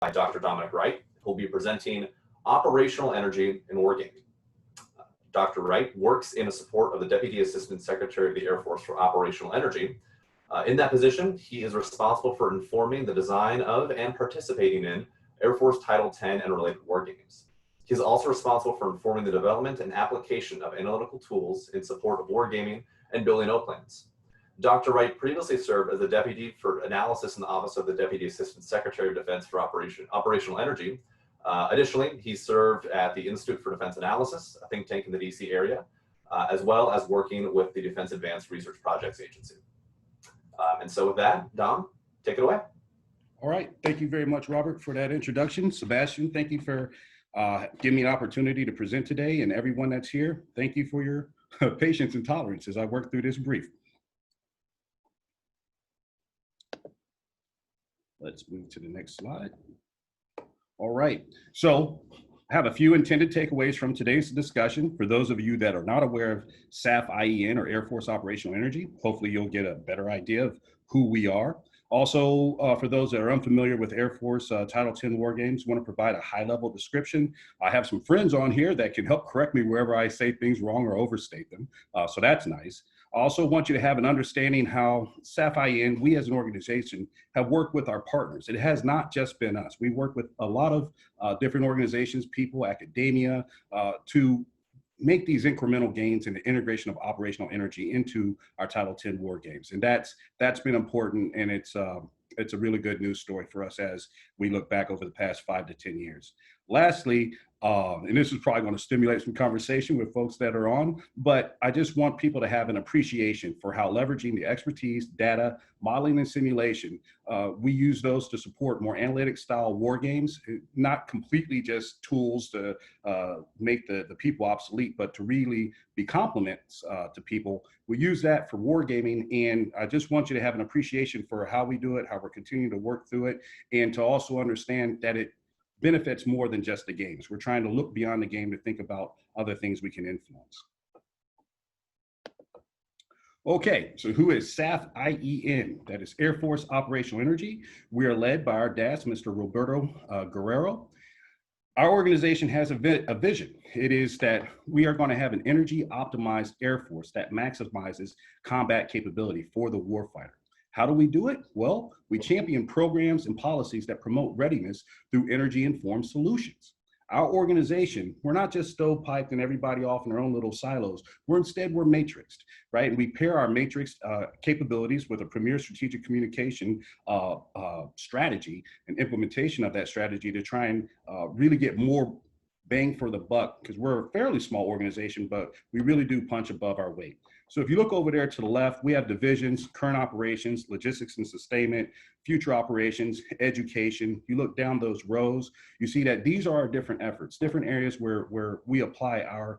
by Dr. Dominick Wright, who will be presenting Operational Energy in Wargaming. Dr. Wright works in support of the Deputy Assistant Secretary of the Air Force for Operational Energy. In that position, he is responsible for informing the design of and participating in Air Force Title 10 and related wargames. He is also responsible for informing the development and application of analytical tools in support of wargaming and building OPLANS. Dr. Wright previously served as the Deputy for Analysis in the Office of the Deputy Assistant Secretary of Defense for Operational Energy. Additionally, he served at the Institute for Defense Analyses, a think tank in the DC area, as well as working with the Defense Advanced Research Projects Agency. And so with that, Dom, take it away. All right, thank you very much, Robert, for that introduction. Sebastian, thank you for giving me an opportunity to present today, and everyone that's here, thank you for your patience and tolerance as I work through this brief. Let's move to the next slide. All right, so I have a few intended takeaways from today's discussion. For those of you that are not aware of SAF-IEN or Air Force Operational Energy, hopefully you'll get a better idea of who we are. Also, for those that are unfamiliar with Air Force Title 10 wargames, want to provide a high-level description. I have some friends on here that can help correct me wherever I say things wrong or overstate them, so that's nice. I also want you to have an understanding how SAF-IEN, we as an organization, have worked with our partners. It has not just been us. We work with a lot of different organizations, people, academia, to make these incremental gains in the integration of operational energy into our Title 10 war games. And that's been important, and it's a really good news story for us as we look back over the past 5 to 10 years. Lastly, and this is probably going to stimulate some conversation with folks that are on, but I just want people to have an appreciation for how leveraging the expertise, data, modeling, and simulation, we use those to support more analytic style war games, not completely just tools to make the people obsolete, but to really be complements to people. We use that for wargaming, and I just want you to have an appreciation for how we do it, how we're continuing to work through it, and to also understand that it benefits more than just the games. We're trying to look beyond the game to think about other things we can influence. Okay, so who is SAF-IEN? That is Air Force Operational Energy. We are led by our DAS, Mr. Roberto Guerrero. Our organization has a vision. It is that we are going to have an energy optimized Air Force that maximizes combat capability for the warfighter. How do we do it? Well, we champion programs and policies that promote readiness through energy-informed solutions. Our organization, we're not just stovepiped and everybody off in their own little silos. We're matrixed, right? And we pair our matrix capabilities with a premier strategic communication strategy and implementation of that strategy to try and really get more bang for the buck, because we're a fairly small organization, but we really do punch above our weight. So if you look over there to the left, we have divisions, current operations, logistics and sustainment, future operations, education. You look down those rows, you see that these are our different efforts, different areas where we apply our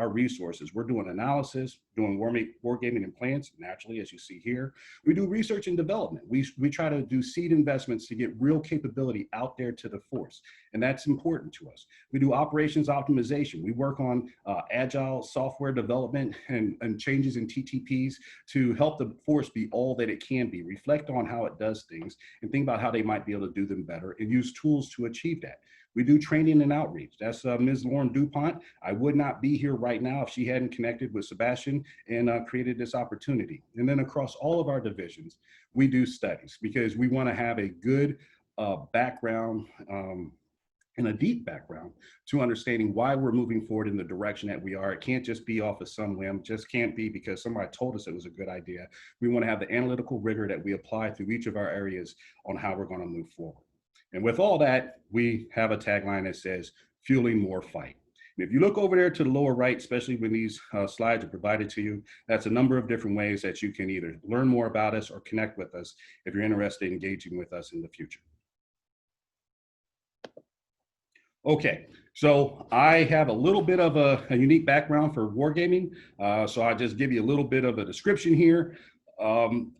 resources. We're doing analysis, doing wargaming and plans, naturally, as you see here. We do research and development. We try to do seed investments to get real capability out there to the force, and that's important to us. We do operations optimization. We work on agile software development and changes in TTPs to help the force be all that it can be, reflect on how it does things, and think about how they might be able to do them better, and use tools to achieve that. We do training and outreach. That's Ms. Lauren DuPont. I would not be here right now if she hadn't connected with Sebastian and created this opportunity. And then across all of our divisions, we do studies because we want to have a good background and a deep background to understanding why we're moving forward in the direction that we are. It can't just be off of some whim, just can't be because somebody told us it was a good idea. We want to have the analytical rigor that we apply through each of our areas on how we're going to move forward. And with all that, we have a tagline that says, fueling more fight. And if you look over there to the lower right, especially when these slides are provided to you, that's a number of different ways that you can either learn more about us or connect with us if you're interested in engaging with us in the future. Okay, so I have a little bit of a unique background for wargaming. So I'll just give you a little bit of a description here.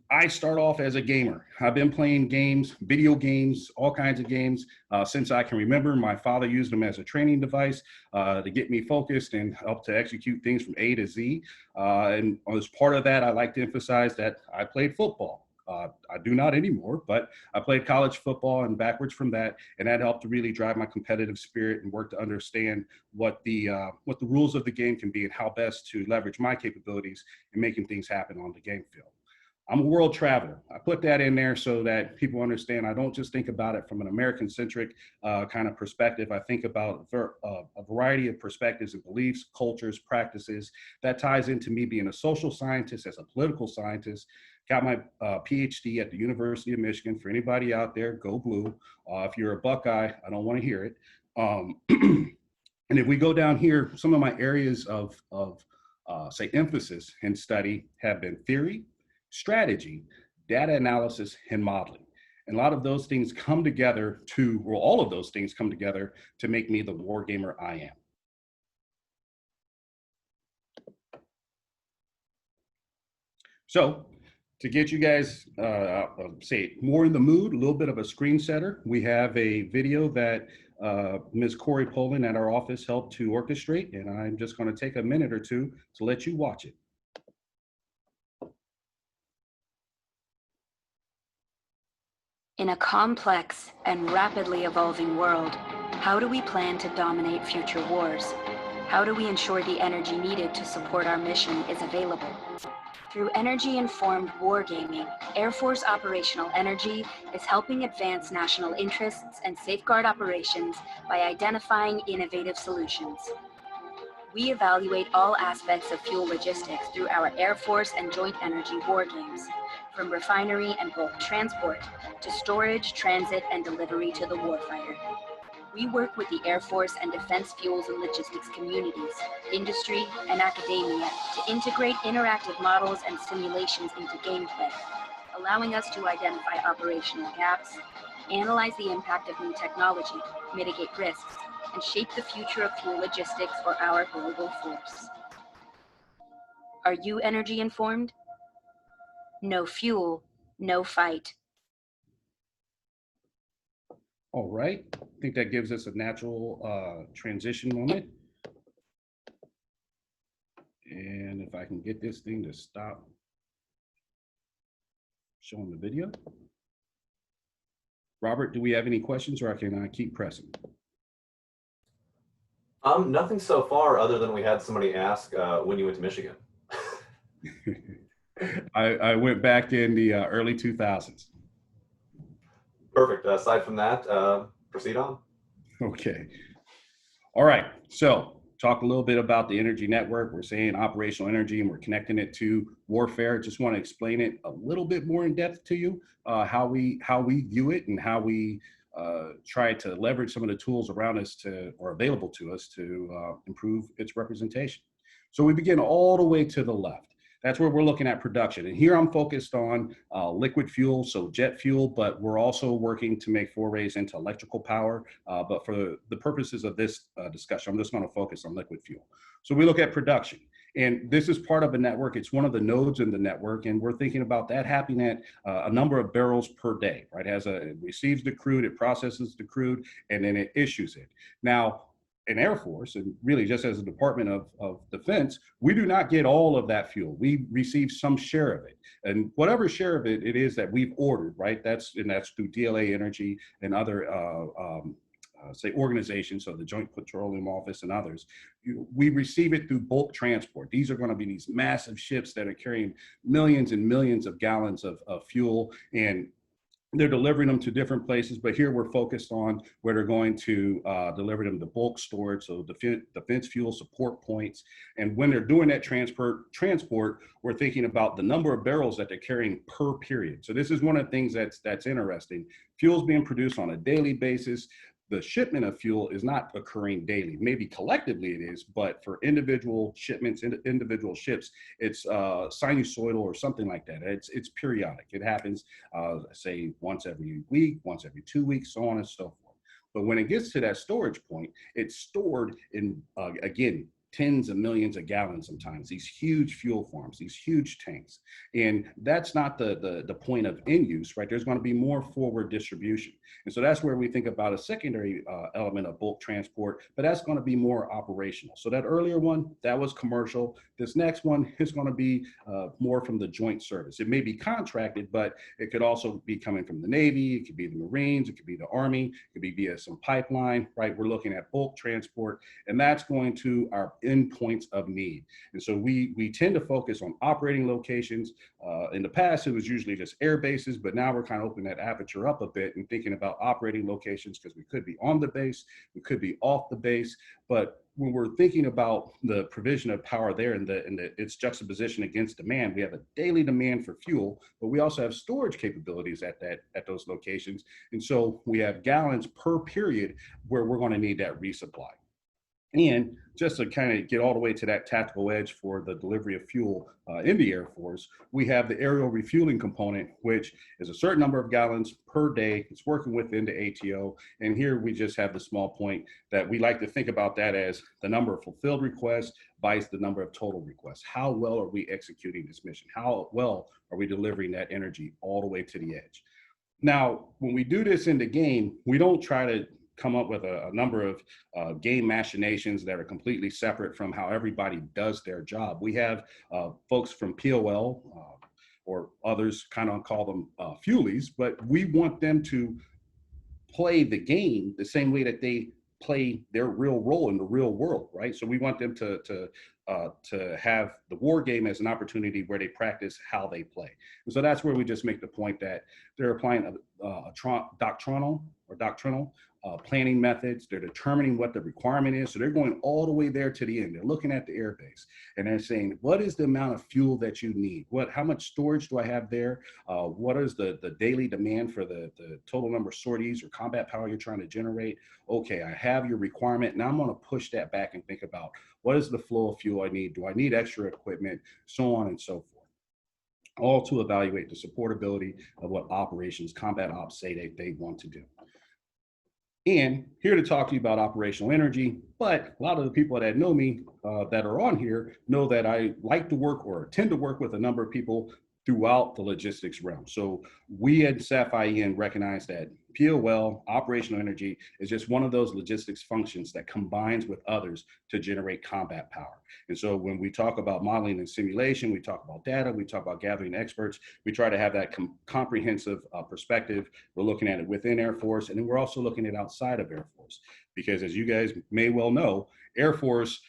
I start off as a gamer. I've been playing games, video games, all kinds of games since I can remember. My father used them as a training device to get me focused and help to execute things from A to Z. And as part of that, I like to emphasize that I played football. I do not anymore, but I played college football and backwards from that, and that helped to really drive my competitive spirit and work to understand what the rules of the game can be and how best to leverage my capabilities in making things happen on the game field. I'm a world traveler. I put that in there so that people understand I don't just think about it from an American-centric kind of perspective. I think about a variety of perspectives and beliefs, cultures, practices. That ties into me being a social scientist, as a political scientist. Got my PhD at the University of Michigan. For anybody out there, go blue. If you're a Buckeye, I don't want to hear it. And if we go down here, some of my areas of say, emphasis and study have been theory, strategy, data analysis, and modeling. And a lot of those things come together all of those things come together to make me the wargamer I am. So to get you guys, say, more in the mood, a little bit of a screen setter, we have a video that Ms. Corey Poland at our office helped to orchestrate, and I'm just going to take a minute or two to let you watch it. In a complex and rapidly evolving world, how do we plan to dominate future wars? How do we ensure the energy needed to support our mission is available? Through energy-informed wargaming, Air Force Operational Energy is helping advance national interests and safeguard operations by identifying innovative solutions. We evaluate all aspects of fuel logistics through our Air Force and Joint Energy wargames, from refinery and bulk transport to storage, transit, and delivery to the warfighter. We work with the Air Force and defense fuels and logistics communities, industry, and academia to integrate interactive models and simulations into gameplay, allowing us to identify operational gaps, analyze the impact of new technology, mitigate risks, and shape the future of fuel logistics for our global force. Are you energy informed? No fuel, no fight. All right, I think that gives us a natural transition moment. And if I can get this thing to stop showing the video. Robert, do we have any questions, or can I keep pressing? Nothing so far other than we had somebody ask when you went to Michigan. I went back in the early 2000s. Perfect. Aside from that, proceed on. Okay. All right. So talk a little bit about the energy network. We're saying operational energy, and we're connecting it to warfare. Just want to explain it a little bit more in depth to you, how we view it and how we try to leverage some of the tools around us or available to us to improve its representation. So we begin all the way to the left. That's where we're looking at production. And here I'm focused on liquid fuel, so jet fuel, but we're also working to make forays into electrical power. But for the purposes of this discussion, I'm just going to focus on liquid fuel. So we look at production. And this is part of a network. It's one of the nodes in the network. And we're thinking about that happening at a number of barrels per day, right? It receives the crude, it processes the crude, and then it issues it. Now, an Air Force, and really just as a Department of Defense, we do not get all of that fuel. We receive some share of it. And whatever share of it is that we've ordered, right? That's through DLA Energy and other say organizations, so the Joint Petroleum Office and others. We receive it through bulk transport. These are going to be these massive ships that are carrying millions and millions of gallons of fuel, and they're delivering them to different places, but here we're focused on where they're going to deliver them to bulk storage, so defense fuel support points. And when they're doing that transport, we're thinking about the number of barrels that they're carrying per period. So this is one of the things that's interesting. Fuel's being produced on a daily basis. The shipment of fuel is not occurring daily. Maybe collectively it is, but for individual shipments, individual ships, it's sinusoidal or something like that. It's periodic. It happens, say, once every week, once every 2 weeks, so on and so forth. But when it gets to that storage point, it's stored in, again, tens of millions of gallons sometimes, these huge fuel farms, these huge tanks. And that's not the point of end use, right? There's going to be more forward distribution. And so that's where we think about a secondary element of bulk transport, but that's going to be more operational. So that earlier one, that was commercial. This next one is going to be more from the joint service. It may be contracted, but it could also be coming from the Navy, it could be the Marines, it could be the Army, it could be via some pipeline, right? We're looking at bulk transport, and that's going to our endpoints of need. And so we tend to focus on operating locations. In the past, it was usually just air bases, but now we're kind of opening that aperture up a bit and thinking about operating locations, because we could be on the base, we could be off the base. But when we're thinking about the provision of power there and its juxtaposition against demand, we have a daily demand for fuel, but we also have storage capabilities at those locations. And so we have gallons per period where we're going to need that resupply. And just to kind of get all the way to that tactical edge for the delivery of fuel in the Air Force, we have the aerial refueling component, which is a certain number of gallons per day. It's working within the ATO. And here we just have the small point that we like to think about that as the number of fulfilled requests by the number of total requests. How well are we executing this mission? How well are we delivering that energy all the way to the edge? Now, when we do this in the game, we don't try to come up with a number of game machinations that are completely separate from how everybody does their job. We have folks from POL or others kind of call them fuelies, but we want them to play the game the same way that they play their real role in the real world, right? So we want them to have the war game as an opportunity where they practice how they play. And so that's where we just make the point that they're applying doctrinal planning methods. They're determining what the requirement is. So they're going all the way there to the end. They're looking at the airbase and they're saying, what is the amount of fuel that you need? How much storage do I have there? What is the daily demand for the total number of sorties or combat power you're trying to generate? Okay, I have your requirement. Now I'm going to push that back and think about what is the flow of fuel I need? Do I need extra equipment? So on and so forth. All to evaluate the supportability of what operations, combat ops say they want to do. And here to talk to you about operational energy, but a lot of the people that know me that are on here know that I like to work or tend to work with a number of people throughout the logistics realm. So we at SAF-IEN recognize that POL, operational energy, is just one of those logistics functions that combines with others to generate combat power. And so when we talk about modeling and simulation, we talk about data, we talk about gathering experts, we try to have that comprehensive perspective. We're looking at it within Air Force, and then we're also looking at it outside of Air Force. Because as you guys may well know, Air Force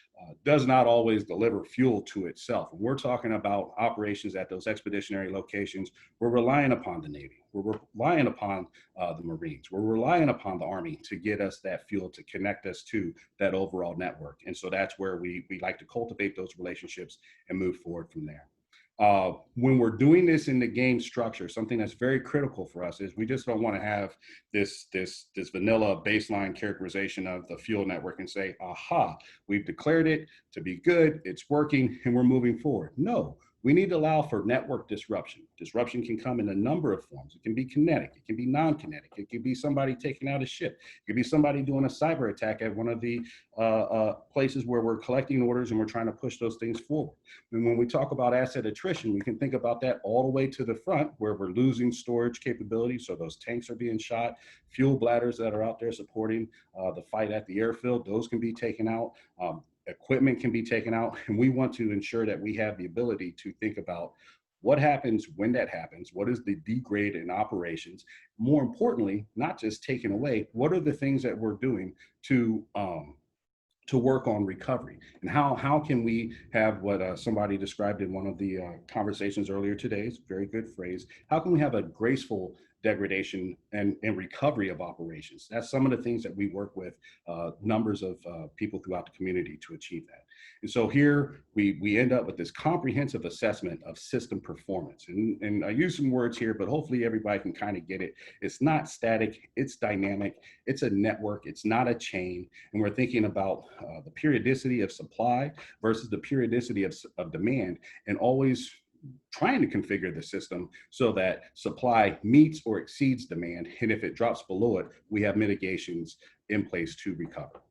does not always deliver fuel to itself. When we're talking about operations at those expeditionary locations, we're relying upon the Navy. We're relying upon the Marines. We're relying upon the Army to get us that fuel to connect us to that overall network. And so that's where we like to cultivate those relationships and move forward from there. When we're doing this in the game structure, something that's very critical for us is we just don't want to have this vanilla baseline characterization of the fuel network and say, aha, we've declared it to be good, it's working, and we're moving forward. No, we need to allow for network disruption. Disruption can come in a number of forms. It can be kinetic, it can be non-kinetic, it can be somebody taking out a ship, it could be somebody doing a cyber attack at one of the places where we're collecting orders and we're trying to push those things forward. And when we talk about asset attrition, we can think about that all the way to the front where we're losing storage capability. So those tanks are being shot, fuel bladders that are out there supporting the fight at the airfield, those can be taken out. Equipment can be taken out, and we want to ensure that we have the ability to think about what happens when that happens, what is the degrade in operations, more importantly, not just taken away, what are the things that we're doing to work on recovery, and how can we have what somebody described in one of the conversations earlier today, it's a very good phrase, how can we have a graceful degradation and recovery of operations? That's some of the things that we work with numbers of people throughout the community to achieve that. And so here we end up with this comprehensive assessment of system performance. And I use some words here, but hopefully everybody can kind of get it. It's not static, it's dynamic, it's a network, it's not a chain. And we're thinking about the periodicity of supply versus the periodicity of demand, and always trying to configure the system so that supply meets or exceeds demand. And if it drops below it, we have mitigations in place to recover.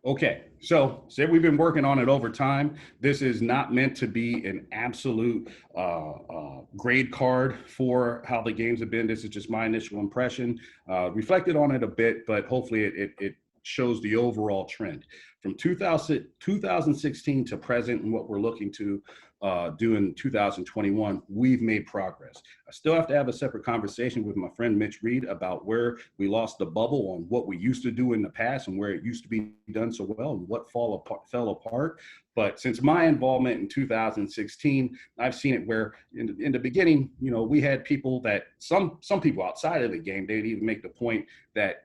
Okay, so say we've been working on it over time. This is not meant to be an absolute grade card for how the games have been. This is just my initial impression. Reflected on it a bit, but hopefully it shows the overall trend. From 2016 to present and what we're looking to do in 2021, we've made progress. I still have to have a separate conversation with my friend Mitch Reed about where we lost the bubble on what we used to do in the past and where it used to be done so well and what fell apart. But since my involvement in 2016, I've seen it where in the beginning, you know, we had people that some people outside of the game, they'd even make the point that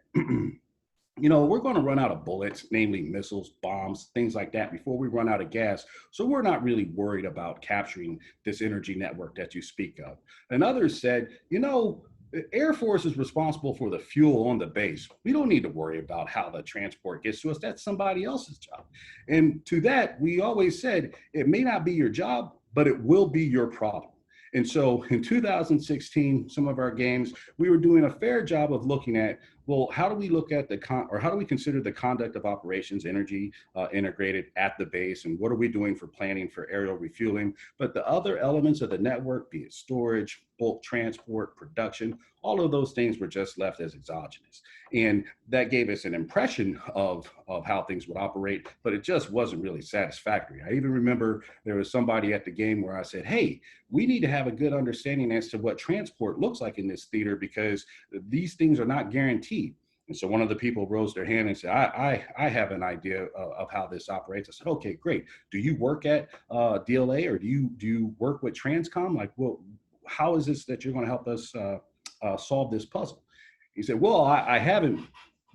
you know, we're going to run out of bullets, namely missiles, bombs, things like that, before we run out of gas. So we're not really worried about capturing this energy network that you speak of. And others said, you know, the Air Force is responsible for the fuel on the base. We don't need to worry about how the transport gets to us. That's somebody else's job. And to that, we always said, it may not be your job, but it will be your problem. And so in 2016, some of our games, we were doing a fair job of looking at, well, how do we look at how do we consider the conduct of operations, energy integrated at the base, and what are we doing for planning for aerial refueling? But the other elements of the network, be it storage, bulk transport, production, all of those things were just left as exogenous. And that gave us an impression of how things would operate, but it just wasn't really satisfactory. I even remember there was somebody at the game where I said, hey, we need to have a good understanding as to what transport looks like in this theater because these things are not guaranteed. And so one of the people rose their hand and said, I have an idea of how this operates. I said, okay, great. Do you work at DLA or do you work with Transcom? Like, well, how is this that you're going to help us solve this puzzle? He said, well, I haven't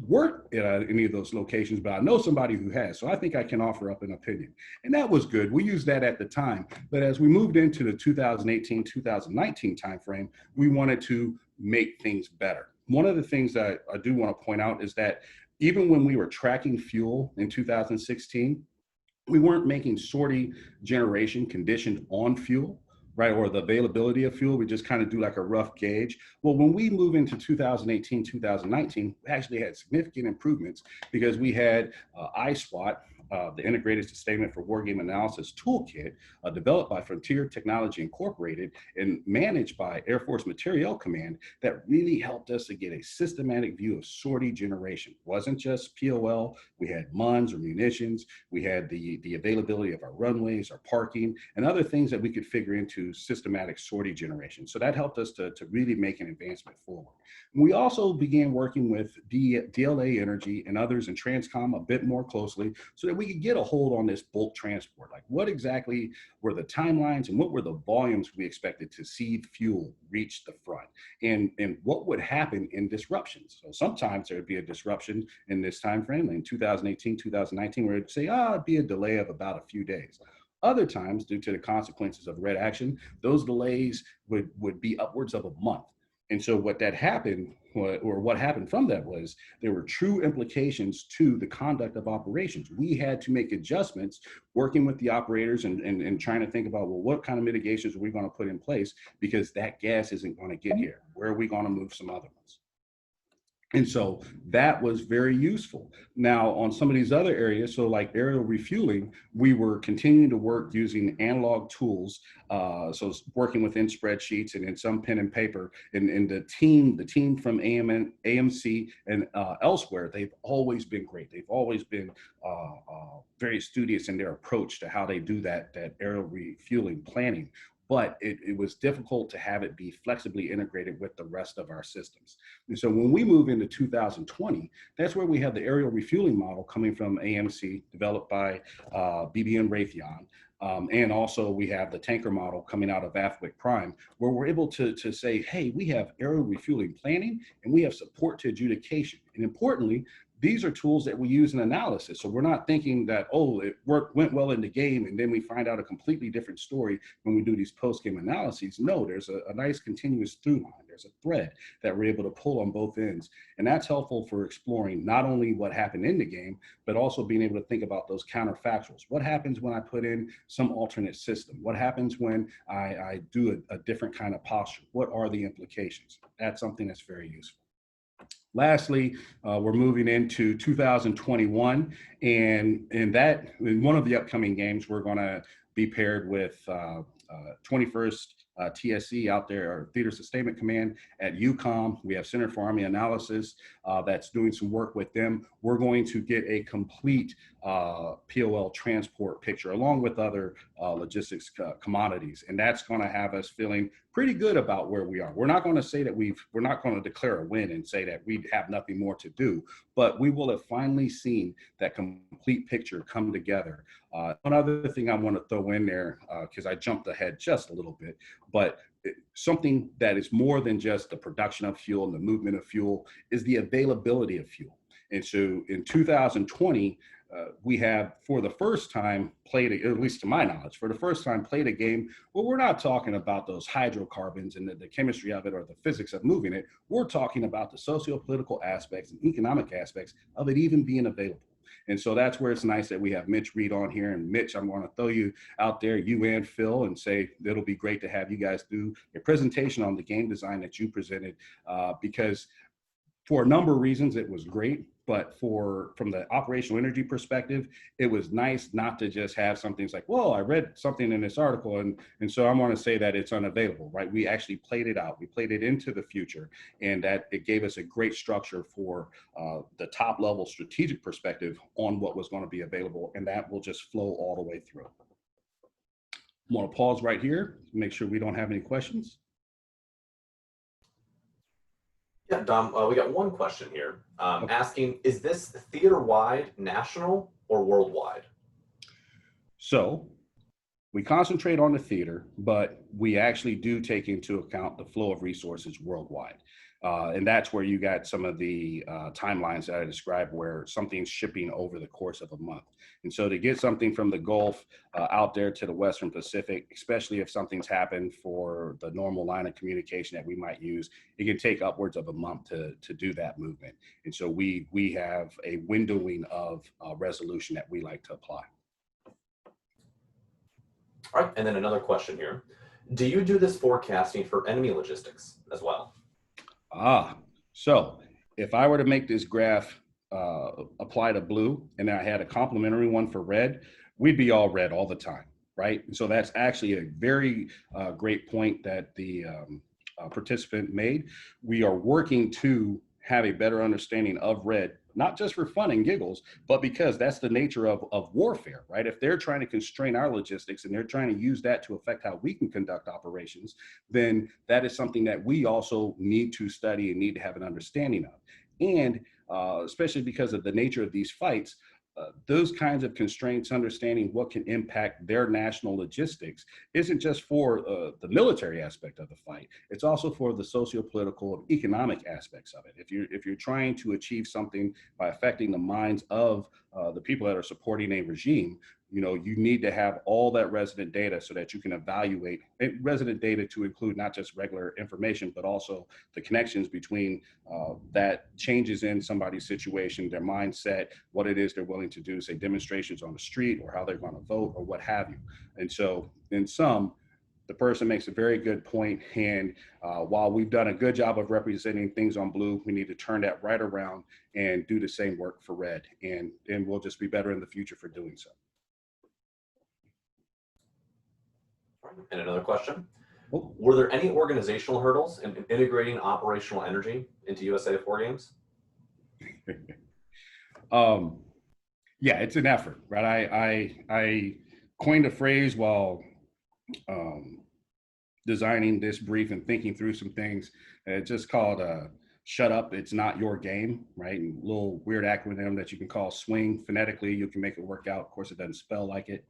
worked at any of those locations, but I know somebody who has, so I think I can offer up an opinion. And that was good. We used that at the time. But as we moved into the 2018-2019 timeframe, we wanted to make things better. One of the things that I do want to point out is that even when we were tracking fuel in 2016, we weren't making sortie generation conditioned on fuel, right? Or the availability of fuel. We just kind of do like a rough gauge. Well, when we move into 2018, 2019, we actually had significant improvements because we had iSWAT, the Integrated Sustainment for Wargame Analysis Toolkit, developed by Frontier Technology Incorporated and managed by Air Force Materiel Command, that really helped us to get a systematic view of sortie generation. It wasn't just POL, we had MUNs or munitions, we had the availability of our runways, our parking, and other things that we could figure into systematic sortie generation. So that helped us to really make an advancement forward. We also began working with DLA Energy and others in Transcom a bit more closely so that we could get a hold on this bulk transport. Like what exactly were the timelines and what were the volumes we expected to see fuel reach the front, and what would happen in disruptions. So sometimes there would be a disruption in this time frame in 2018, 2019, where it'd say, it'd be a delay of about a few days. Other times, due to the consequences of red action, those delays would be upwards of a month. And so what happened from that was there were true implications to the conduct of operations. We had to make adjustments working with the operators and trying to think about, well, what kind of mitigations are we going to put in place because that gas isn't going to get here? Where are we going to move some other ones? And so that was very useful. Now, on some of these other areas, so like aerial refueling, we were continuing to work using analog tools. So working within spreadsheets and in some pen and paper. And the team from AMC and elsewhere, they've always been great. They've always been very studious in their approach to how they do that aerial refueling planning. But it was difficult to have it be flexibly integrated with the rest of our systems. And so when we move into 2020, that's where we have the aerial refueling model coming from AMC, developed by BB and Raytheon. And also we have the tanker model coming out of AFWIC Prime, where we're able to say, hey, we have aerial refueling planning and we have support to adjudication. And importantly, these are tools that we use in analysis. So we're not thinking that, it went well in the game and then we find out a completely different story when we do these post-game analyses. No, there's a nice continuous through line. There's a thread that we're able to pull on both ends. And that's helpful for exploring not only what happened in the game, but also being able to think about those counterfactuals. What happens when I put in some alternate system? What happens when I do a different kind of posture? What are the implications? That's something that's very useful. Lastly, we're moving into 2021, and in one of the upcoming games, we're going to be paired with 21st TSC out there, or Theater Sustainment Command at UCOM. We have Center for Army Analysis that's doing some work with them. We're going to get a complete POL transport picture along with other logistics commodities, and that's going to have us feeling pretty good about where we are. We're not going to say that we're not going to declare a win and say that we have nothing more to do, but we will have finally seen that complete picture come together. One other thing I want to throw in there, because I jumped ahead just a little bit, but something that is more than just the production of fuel and the movement of fuel is the availability of fuel. And so in 2020, we have, for the first time, at least to my knowledge, for the first time played a game where we're not talking about those hydrocarbons and the chemistry of it or the physics of moving it. We're talking about the socio-political aspects and economic aspects of it even being available. And so that's where it's nice that we have Mitch Reed on here. And Mitch, I'm going to throw you out there, you and Phil, and say it'll be great to have you guys do a presentation on the game design that you presented, because for a number of reasons, it was great. But from the operational energy perspective, it was nice not to just have something like, well, I read something in this article, and so I want to say that it's unavailable, right? We actually played it out. We played it into the future, and that it gave us a great structure for the top level strategic perspective on what was going to be available, and that will just flow all the way through. I'm going to pause right here to make sure we don't have any questions. Yeah, Dom, we got one question here asking, is this theater-wide, national, or worldwide? So we concentrate on the theater, but we actually do take into account the flow of resources worldwide. And that's where you got some of the timelines that I described where something's shipping over the course of a month. And so to get something from the Gulf out there to the Western Pacific, especially if something's happened for the normal line of communication that we might use, it can take upwards of a month to do that movement. And so we have a windowing of resolution that we like to apply. All right, and then another question here. Do you do this forecasting for enemy logistics as well? So if I were to make this graph apply to blue and I had a complementary one for red, we'd be all red all the time, right? And so that's actually a very great point that the participant made. We are working to have a better understanding of red, not just for fun and giggles, but because that's the nature of warfare, right? If they're trying to constrain our logistics and they're trying to use that to affect how we can conduct operations, then that is something that we also need to study and need to have an understanding of. And especially because of the nature of these fights, those kinds of constraints, understanding what can impact their national logistics, isn't just for the military aspect of the fight. It's also for the socio-political and economic aspects of it. If you're trying to achieve something by affecting the minds of the people that are supporting a regime, you need to have all that resident data so that you can evaluate resident data to include not just regular information, but also the connections between that changes in somebody's situation, their mindset, what it is they're willing to do, say demonstrations on the street or how they're going to vote or what have you. And so in sum, the person makes a very good point. And while we've done a good job of representing things on blue, we need to turn that right around and do the same work for red. And we'll just be better in the future for doing so. And another question. Were there any organizational hurdles in integrating operational energy into USAF Wargames? Yeah, it's an effort, right? I coined a phrase while designing this brief and thinking through some things. It's just called shut up, it's not your game, right? And a little weird acronym that you can call swing. Phonetically, you can make it work out. Of course, it doesn't spell like it.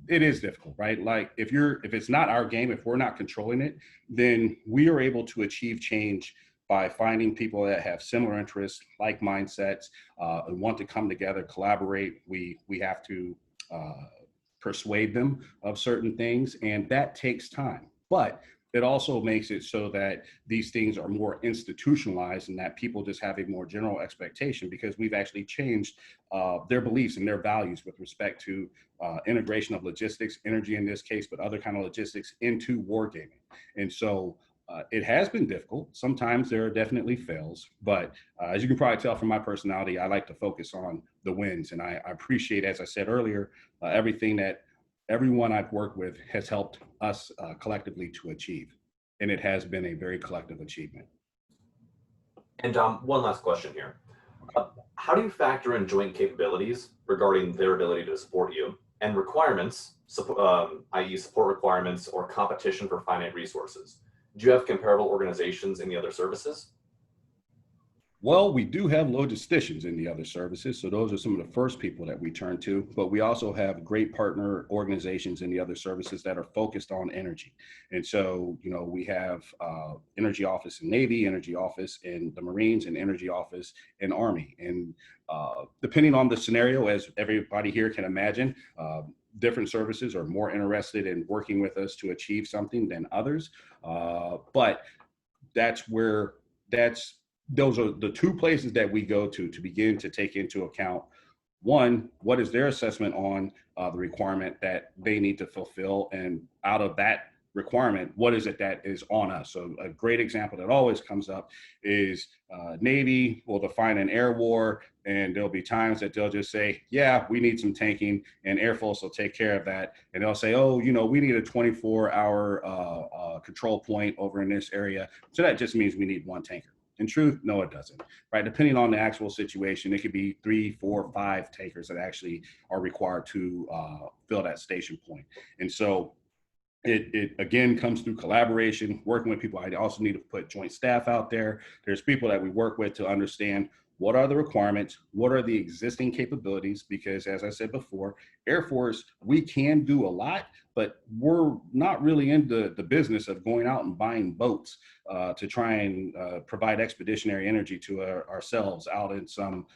It is difficult, right? Like if it's not our game, if we're not controlling it, then we are able to achieve change by finding people that have similar interests, like mindsets, and want to come together, collaborate. We have to persuade them of certain things, and that takes time. But it also makes it so that these things are more institutionalized and that people just have a more general expectation because we've actually changed their beliefs and their values with respect to integration of logistics, energy in this case, but other kind of logistics into wargaming. And so It has been difficult. Sometimes there are definitely fails, but as you can probably tell from my personality, I like to focus on the wins. And I appreciate, as I said earlier, everything that everyone I've worked with has helped us collectively to achieve. And it has been a very collective achievement. And one last question here. How do you factor in joint capabilities regarding their ability to support you and requirements, i.e. support requirements or competition for finite resources? Do you have comparable organizations in the other services? Well, we do have logisticians in the other services. So those are some of the first people that we turn to, but we also have great partner organizations in the other services that are focused on energy. And so, you know, we have energy office in Navy, energy office in the Marines, and energy office in Army. And depending on the scenario, as everybody here can imagine, different services are more interested in working with us to achieve something than others. But those are the two places that we go to begin to take into account, one, what is their assessment on the requirement that they need to fulfill, and out of that requirement, what is it that is on us? So a great example that always comes up is Navy will define an air war, and there'll be times that they'll just say, yeah, we need some tanking, and Air Force will take care of that. And they'll say, oh, you know, we need a 24-hour control point over in this area. So that just means we need one tanker. In truth, no, it doesn't, right? Depending on the actual situation, it could be 3, 4, 5 tankers that actually are required to fill that station point. And so it again comes through collaboration, working with people. I also need to put joint staff out there. There's people that we work with to understand what are the requirements, what are the existing capabilities, because as I said before, Air Force, we can do a lot, but we're not really into the business of going out and buying boats to try and provide expeditionary energy to ourselves out in some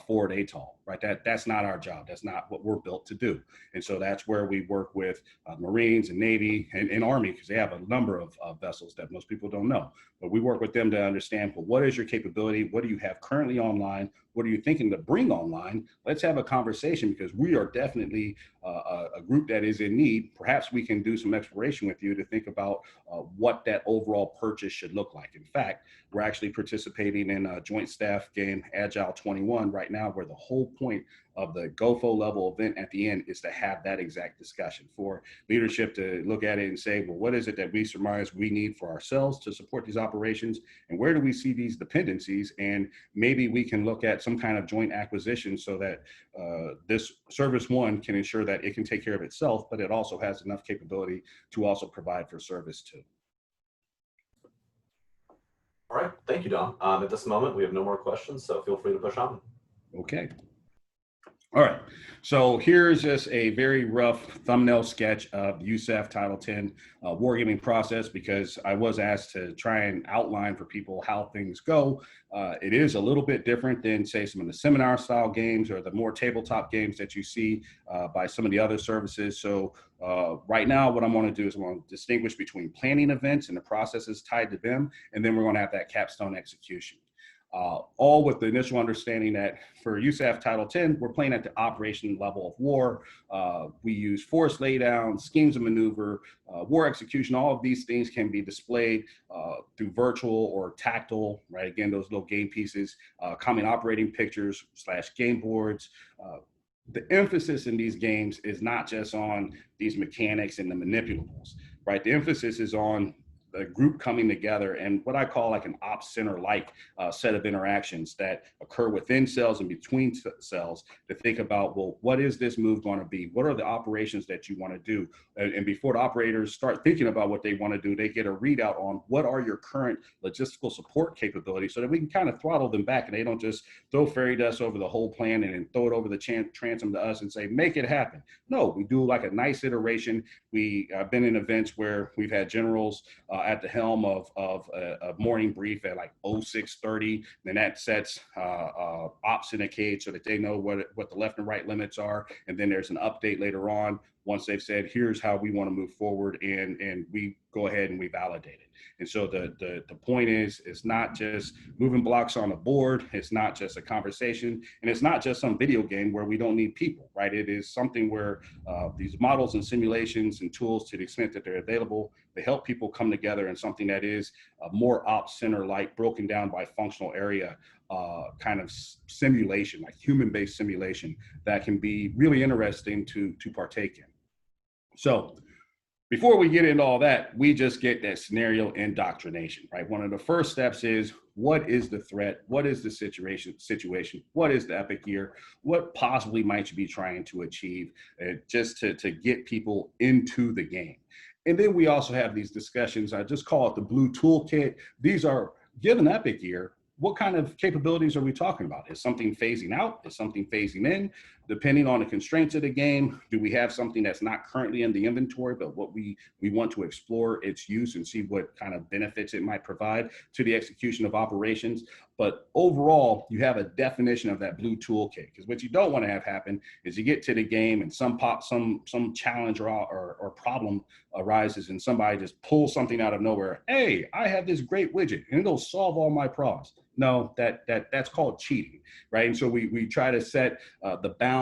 forward atoll, right? That's not our job. That's not what we're built to do. And so that's where we work with Marines and Navy and Army, because they have a number of vessels that most people don't know. But we work with them to understand, well, what is your capability? What do you have currently online? What are you thinking to bring online? Let's have a conversation, because we are definitely a group that is in need. Perhaps we can do some exploration with you to think about what that overall purchase should look like. In fact, we're actually participating in a joint staff game, Agile 21, right now, where the whole point of the GOFO level event at the end is to have that exact discussion for leadership to look at it and say, well, what is it that we surmise we need for ourselves to support these operations? And where do we see these dependencies? And maybe we can look at some kind of joint acquisition so that this service one can ensure that it can take care of itself, but it also has enough capability to also provide for service too. All right, thank you, Dom. At this moment, we have no more questions, so feel free to push on. Okay. All right, so here's just a very rough thumbnail sketch of USAF Title 10 wargaming process, because I was asked to try and outline for people how things go. It is a little bit different than, say, some of the seminar style games or the more tabletop games that you see by some of the other services. So right now, what I'm going to do is I'm going to distinguish between planning events and the processes tied to them, and then we're going to have that capstone execution. All with the initial understanding that for USAF Title 10, we're playing at the operation level of war. We use force laydown, schemes of maneuver, war execution. All of these things can be displayed through virtual or tactile, right? Again, those little game pieces, common operating pictures / game boards. The emphasis in these games is not just on these mechanics and the manipulables, right? The emphasis is on a group coming together and what I call like an ops center-like set of interactions that occur within cells and between cells to think about, well, what is this move going to be? What are the operations that you want to do? And before the operators start thinking about what they want to do, they get a readout on what are your current logistical support capabilities so that we can kind of throttle them back and they don't just throw fairy dust over the whole plan and then throw it over the transom to us and say, make it happen. No, we do like a nice iteration. We have been in events where we've had generals at the helm of a morning brief at like 06:30. Then that sets ops in a cage so that they know what the left and right limits are. And then there's an update later on once they've said, here's how we want to move forward, and we go ahead and we validate it. And so the point is, it's not just moving blocks on a board. It's not just a conversation, and it's not just some video game where we don't need people, right? It is something where these models and simulations and tools, to the extent that they're available, they help people come together in something that is more ops center like, broken down by functional area kind of simulation, like human-based simulation, that can be really interesting to partake in. So before we get into all that, we just get that scenario indoctrination, right? One of the first steps is, what is the threat? What is the situation? What is the epic year? What possibly might you be trying to achieve, just to get people into the game? And then we also have these discussions, I just call it the blue toolkit. These are, given epic year, what kind of capabilities are we talking about? Is something phasing out? Is something phasing in? Depending on the constraints of the game, do we have something that's not currently in the inventory, but what we want to explore its use and see what kind of benefits it might provide to the execution of operations? But overall, you have a definition of that blue toolkit, because what you don't want to have happen is you get to the game and some challenge or problem arises and somebody just pulls something out of nowhere. Hey, I have this great widget and it'll solve all my problems. No, that's called cheating, right? And so we try to set the bounds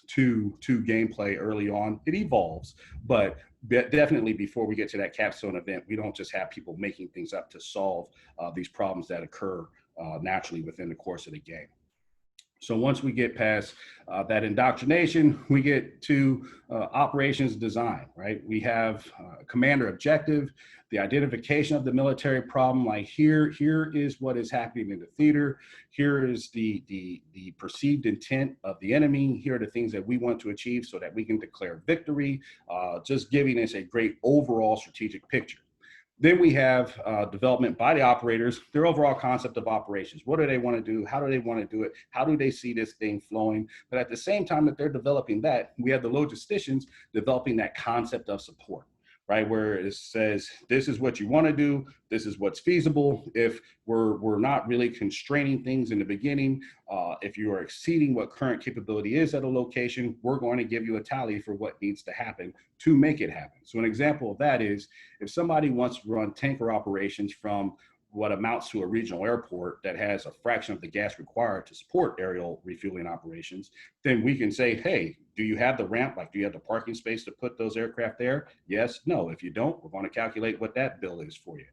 to gameplay early on. It evolves, but definitely before we get to that capstone event, we don't just have people making things up to solve these problems that occur naturally within the course of the game. So once we get past that indoctrination, we get to operations design, right? We have commander objective, the identification of the military problem, like here is what is happening in the theater. Here is the perceived intent of the enemy. Here are the things that we want to achieve so that we can declare victory, just giving us a great overall strategic picture. Then we have development by the operators, their overall concept of operations. What do they want to do? How do they want to do it? How do they see this thing flowing? But at the same time that they're developing that, we have the logisticians developing that concept of support, right? Where it says, this is what you want to do. This is what's feasible. If we're not really constraining things in the beginning, if you are exceeding what current capability is at a location, we're going to give you a tally for what needs to happen to make it happen. So an example of that is, if somebody wants to run tanker operations from what amounts to a regional airport that has a fraction of the gas required to support aerial refueling operations, then we can say, hey, do you have the ramp? Like, do you have the parking space to put those aircraft there? Yes, no. If you don't, we're going to calculate what that bill is for you.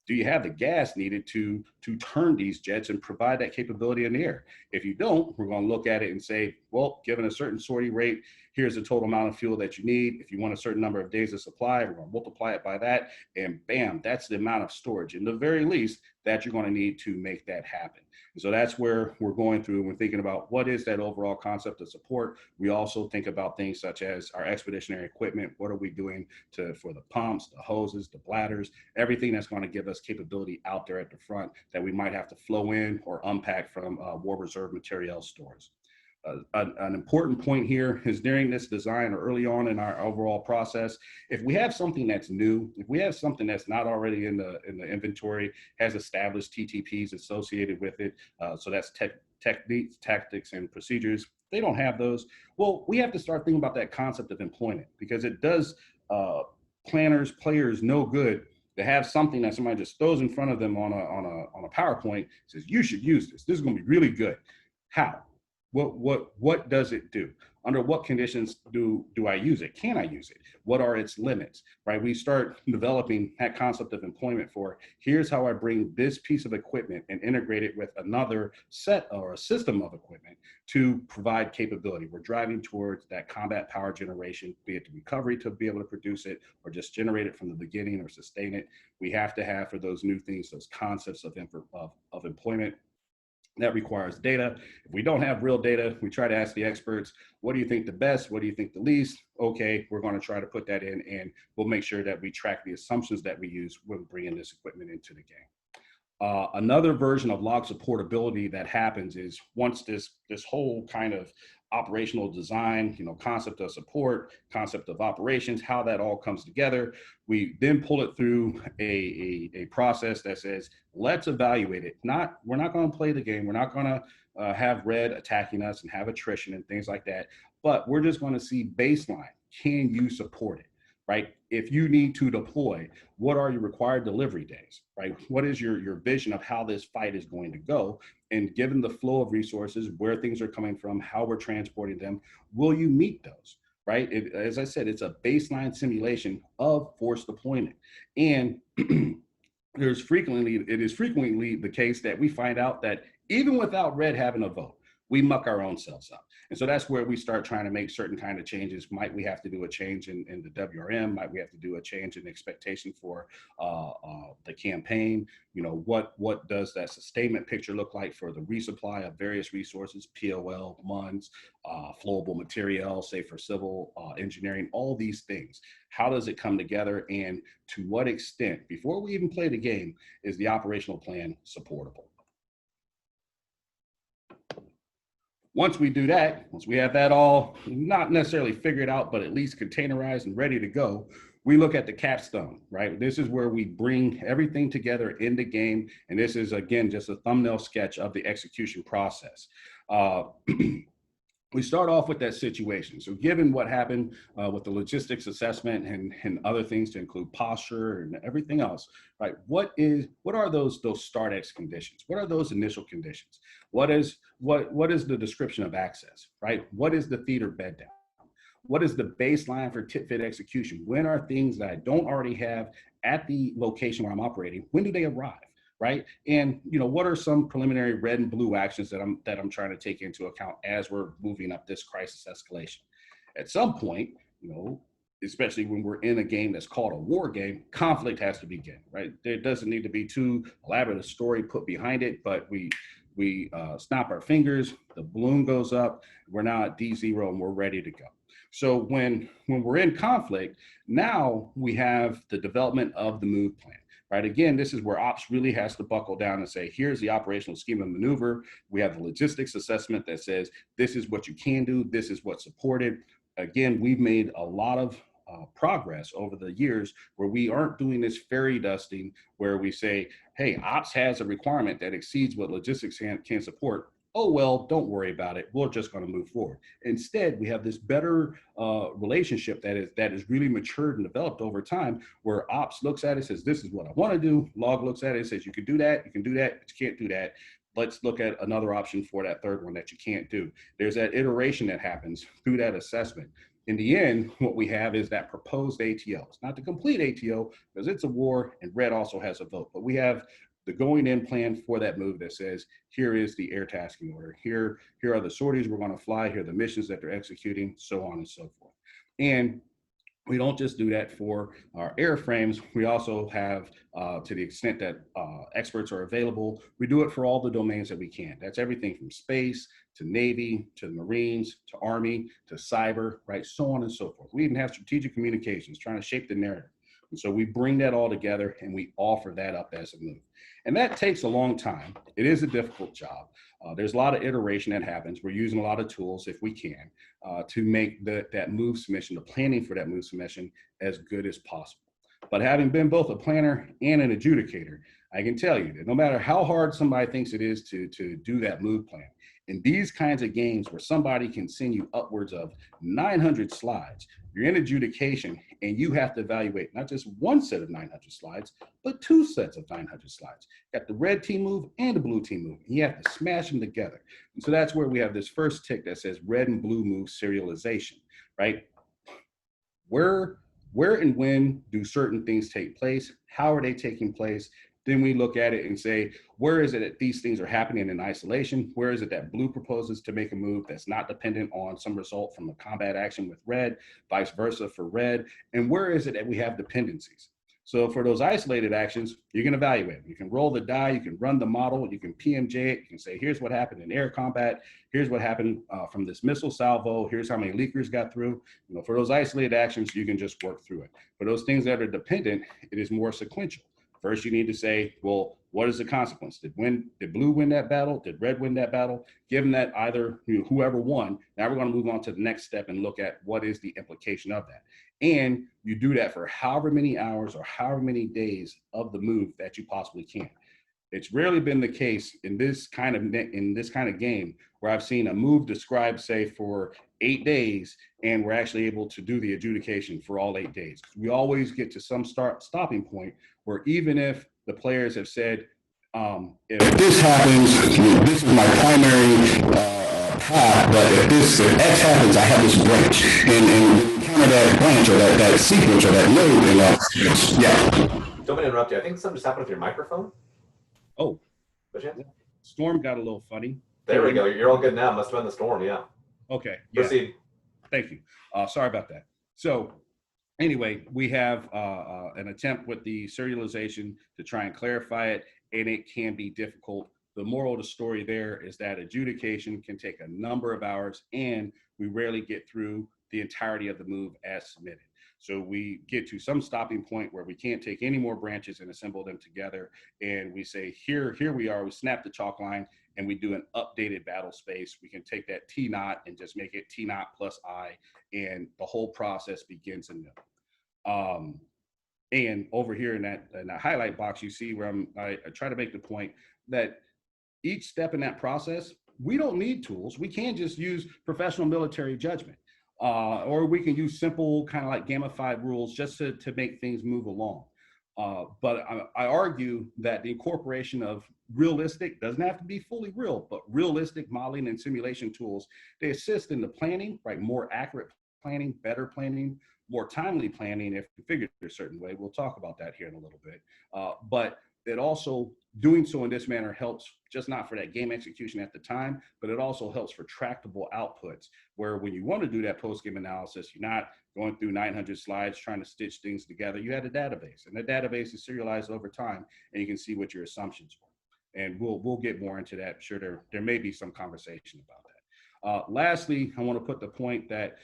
Do you have the gas needed to turn these jets and provide that capability in the air? If you don't, we're going to look at it and say, well, given a certain sortie rate, here's the total amount of fuel that you need. If you want a certain number of days of supply, we're going to multiply it by that, and bam, that's the amount of storage, in the very least, that you're going to need to make that happen. And so that's where we're going through, and we're thinking about what is that overall concept of support. We also think about things such as our expeditionary equipment. What are we doing for the pumps, the hoses, the bladders, everything that's going to give us capability out there at the front that we might have to flow in or unpack from war reserve materiel stores. An important point here is, during this design or early on in our overall process, if we have something that's new, if we have something that's not already in the inventory, has established TTPs associated with it, so that's techniques, tactics, and procedures, they don't have those. Well, we have to start thinking about that concept of employment, because it does planners, players no good to have something that somebody just throws in front of them on a PowerPoint, says, you should use this. This is going to be really good. How? What does it do? Under what conditions do I use it? Can I use it? What are its limits, right? We start developing that concept of employment for, here's how I bring this piece of equipment and integrate it with another set or a system of equipment to provide capability. We're driving towards that combat power generation, be it the recovery to be able to produce it, or just generate it from the beginning or sustain it. We have to have, for those new things, those concepts of employment. That requires data. If we don't have real data, we try to ask the experts, what do you think the best? What do you think the least? Okay, we're going to try to put that in, and we'll make sure that we track the assumptions that we use when bringing this equipment into the game. Another version of log supportability that happens is, once this whole kind of operational design, concept of support, concept of operations, how that all comes together, we then pull it through a process that says, let's evaluate it. We're not going to play the game. We're not going to have red attacking us and have attrition and things like that. But we're just going to see baseline. Can you support it? right? If you need to deploy, what are your required delivery days, right? What is your vision of how this fight is going to go? And given the flow of resources, where things are coming from, how we're transporting them, will you meet those, right? As I said, it's a baseline simulation of force deployment. And it is frequently the case that we find out that even without Red having a vote, we muck our own selves up. And so that's where we start trying to make certain kind of changes. Might we have to do a change in the WRM? Might we have to do a change in expectation for the campaign? You know, what does that sustainment picture look like for the resupply of various resources, POL, MUNs, flowable material, say for civil engineering, all these things. How does it come together, and to what extent, before we even play the game, is the operational plan supportable? Once we do that, once we have that all not necessarily figured out, but at least containerized and ready to go, we look at the capstone, right? This is where we bring everything together in the game. And this is, again, just a thumbnail sketch of the execution process. We start off with that situation. So given what happened with the logistics assessment and other things to include posture and everything else, right? What are those start-ex conditions? What are those initial conditions? What is the description of access, right? What is the theater bed down? What is the baseline for tit-fit execution? When are things that I don't already have at the location where I'm operating, when do they arrive? Right? And, you know, what are some preliminary red and blue actions that I'm trying to take into account as we're moving up this crisis escalation? At some point, you know, especially when we're in a game that's called a war game, conflict has to begin, right? There doesn't need to be too elaborate a story put behind it, but we snap our fingers, the balloon goes up, we're now at D0 and we're ready to go. So when we're in conflict, now we have the development of the move plan. Right. Again, this is where ops really has to buckle down and say, here's the operational scheme of maneuver. We have the logistics assessment that says, this is what you can do. This is what's supported. Again, we've made a lot of progress over the years where we aren't doing this fairy dusting where we say, hey, ops has a requirement that exceeds what logistics can support. Oh, well, don't worry about it. We're just going to move forward. Instead, we have this better relationship that is really matured and developed over time, where ops looks at it, says, this is what I want to do. Log looks at it, says, you can do that, but you can't do that. Let's look at another option for that third one that you can't do. There's that iteration that happens through that assessment. In the end, what we have is that proposed ATO. It's not the complete ATO because it's a war and Red also has a vote, but we have the going in plan for that move that says, here is the air tasking order. Here are the sorties we're going to fly. Here are the missions that they're executing, so on and so forth. And we don't just do that for our airframes. We also have, to the extent that experts are available, we do it for all the domains that we can. That's everything from space to Navy, to the Marines, to Army, to cyber, right? So on and so forth. We even have strategic communications, trying to shape the narrative. And so we bring that all together and we offer that up as a move. And that takes a long time. It is a difficult job. There's a lot of iteration that happens. We're using a lot of tools, if we can, to make that move submission, the planning for that move submission, as good as possible. But having been both a planner and an adjudicator, I can tell you that no matter how hard somebody thinks it is to do that move plan, in these kinds of games where somebody can send you upwards of 900 slides, you're in adjudication and you have to evaluate not just one set of 900 slides, but two sets of 900 slides. You got the red team move and the blue team move, and you have to smash them together. And so that's where we have this first tick that says red and blue move serialization, right? Where and when do certain things take place? How are they taking place? Then we look at it and say, where is it that these things are happening in isolation? Where is it that blue proposes to make a move that's not dependent on some result from a combat action with red, vice versa for red? And where is it that we have dependencies? So for those isolated actions, you can evaluate. You can roll the die, you can run the model, you can PMJ it, you can say, here's what happened in air combat, here's what happened from this missile salvo, here's how many leakers got through. You know, for those isolated actions, you can just work through it. For those things that are dependent, it is more sequential. First, you need to say, well, what is the consequence? Did blue win that battle? Did red win that battle? Given that either whoever won, now we're going to move on to the next step and look at what is the implication of that. And you do that for however many hours or however many days of the move that you possibly can. It's rarely been the case in this kind of game where I've seen a move described, say, for 8 days, and we're actually able to do the adjudication for all 8 days. We always get to some stopping point where even if the players have said, if this happens, this is my primary path, but if X happens, I have this branch, and encounter that branch or that sequence or that node, yeah. Don't mean to interrupt you. I think something just happened with your microphone. Oh, But yeah. Storm got a little funny. There we go. You're all good now. Must have been the storm. Yeah. Okay. Yeah. Proceed. Thank you. Sorry about that. So anyway, we have an attempt with the serialization to try and clarify it, and it can be difficult. The moral of the story there is that adjudication can take a number of hours, and we rarely get through the entirety of the move as submitted. So we get to some stopping point where we can't take any more branches and assemble them together. And we say, here we are, we snap the chalk line and we do an updated battle space. We can take that T naught and just make it T naught plus I, and the whole process begins anew. And over here in that highlight box, you see where I try to make the point that each step in that process, we don't need tools. We can just use professional military judgment. Or we can use simple kind of like gamified rules just to make things move along. But I argue that the incorporation of realistic, doesn't have to be fully real, but realistic modeling and simulation tools, they assist in the planning, right? More accurate planning, better planning, more timely planning if configured a certain way. We'll talk about that here in a little bit. But it also, doing so in this manner helps just not for that game execution at the time, but it also helps for tractable outputs, where when you want to do that post-game analysis, you're not going through 900 slides trying to stitch things together. You had a database, and the database is serialized over time, and you can see what your assumptions were. And we'll get more into that. I'm sure there may be some conversation about that. Lastly, I want to put the point that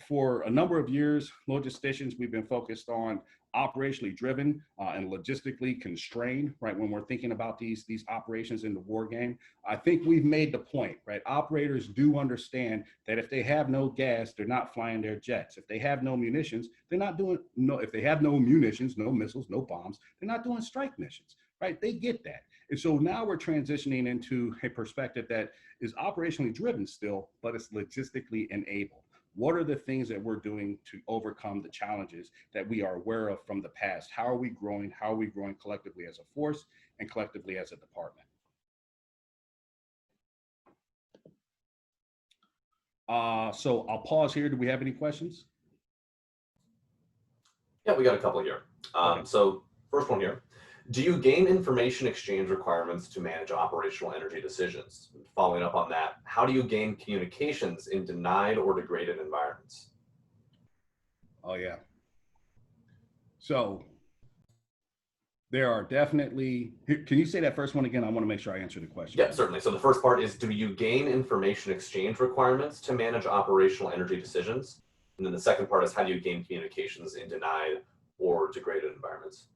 for a number of years, logisticians, we've been focused on operationally driven and logistically constrained, right? When we're thinking about these operations in the war game, I think we've made the point, right? Operators do understand that if they have no gas, they're not flying their jets. If they have no munitions, they're not doing if they have no munitions, no missiles, no bombs, they're not doing strike missions, right? They get that. And so now we're transitioning into a perspective that is operationally driven still, but it's logistically enabled. What are the things that we're doing to overcome the challenges that we are aware of from the past? How are we growing? How are we growing collectively as a force and collectively as a department? So I'll pause here. Do we have any questions? Yeah, we got a couple here. Okay. So first one here. Do you gain information exchange requirements to manage operational energy decisions? Following up on that, how do you gain communications in denied or degraded environments? Oh, yeah. So there are definitely, can you say that first one again? I want to make sure I answer the question. Yeah, certainly. So the first part is, do you gain information exchange requirements to manage operational energy decisions? And then the second part is, how do you gain communications in denied or degraded environments?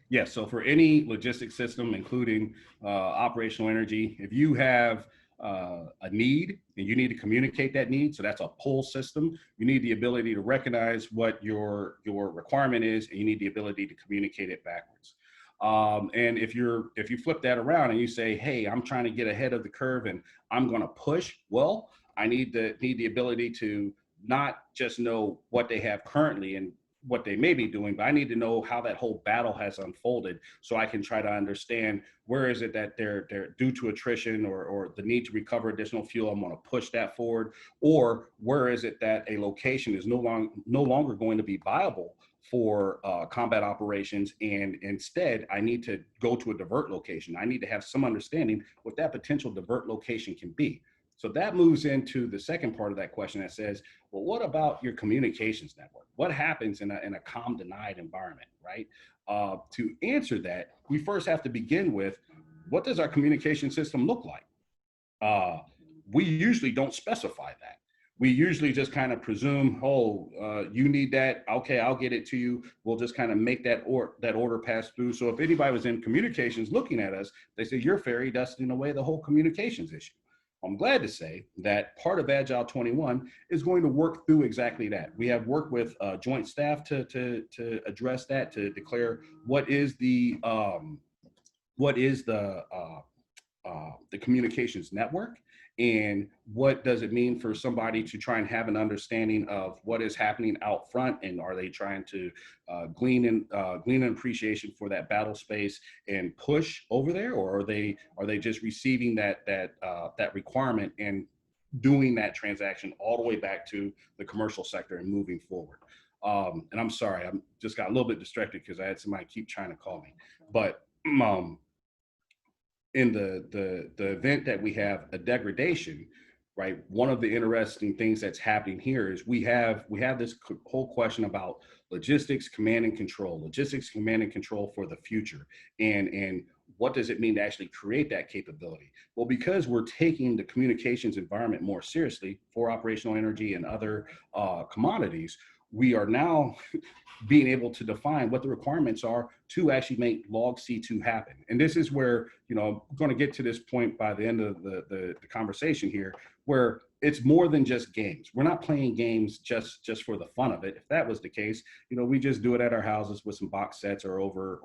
Yes, so for any logistics system, including operational energy, if you have a need and you need to communicate that need, so that's a pull system, you need the ability to recognize what your requirement is, and you need the ability to communicate it backwards. And if you flip that around and you say, hey, I'm trying to get ahead of the curve and I'm going to push, well, I need the ability to not just know what they have currently and what they may be doing, but I need to know how that whole battle has unfolded so I can try to understand where is it that they're due to attrition or the need to recover additional fuel, I'm going to push that forward, or where is it that a location is no longer going to be viable for combat operations, and instead I need to go to a divert location. I need to have some understanding what that potential divert location can be. So that moves into the second part of that question that says, well, what about your communications network? What happens in a comm denied environment, right? To answer that, we first have to begin with, what does our communication system look like? We usually don't specify that. We usually just kind of presume, you need that, okay, I'll get it to you. We'll just kind of make that order pass through. So if anybody was in communications looking at us, they say, you're fairy dusting away the whole communications issue. I'm glad to say that part of Agile 21 is going to work through exactly that. We have worked with joint staff to address that, to declare what is the the communications network, and what does it mean for somebody to try and have an understanding of what is happening out front, and are they trying to glean an appreciation for that battle space and push over there, or are they just receiving that requirement and doing that transaction all the way back to the commercial sector and moving forward. And I'm sorry, I'm just got a little bit distracted because I had somebody keep trying to call me. But in the event that we have a degradation, right? One of the interesting things that's happening here is we have this whole question about logistics, command and control for the future, and what does it mean to actually create that capability? Well, because we're taking the communications environment more seriously for operational energy and other commodities, we are now being able to define what the requirements are to actually make log C2 happen. And this is where, I'm going to get to this point by the end of the conversation here, where it's more than just games. We're not playing games just for the fun of it. If that was the case, we just do it at our houses with some box sets or over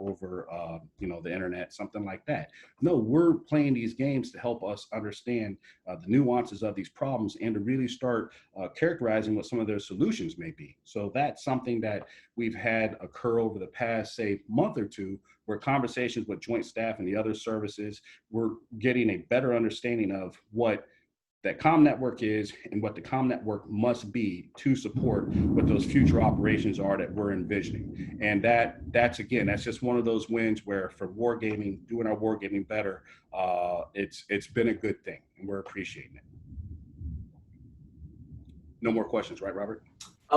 the internet, something like that. No, we're playing these games to help us understand the nuances of these problems and to really start characterizing what some of their solutions may be. So that's something that we've had occur over the past, say, month or two, where conversations with Joint Staff and the other services, we're getting a better understanding of what that comm network is and what the comm network must be to support what those future operations are that we're envisioning. And that's just one of those wins where for wargaming, doing our wargaming better, it's been a good thing and we're appreciating it. No more questions, right, Robert?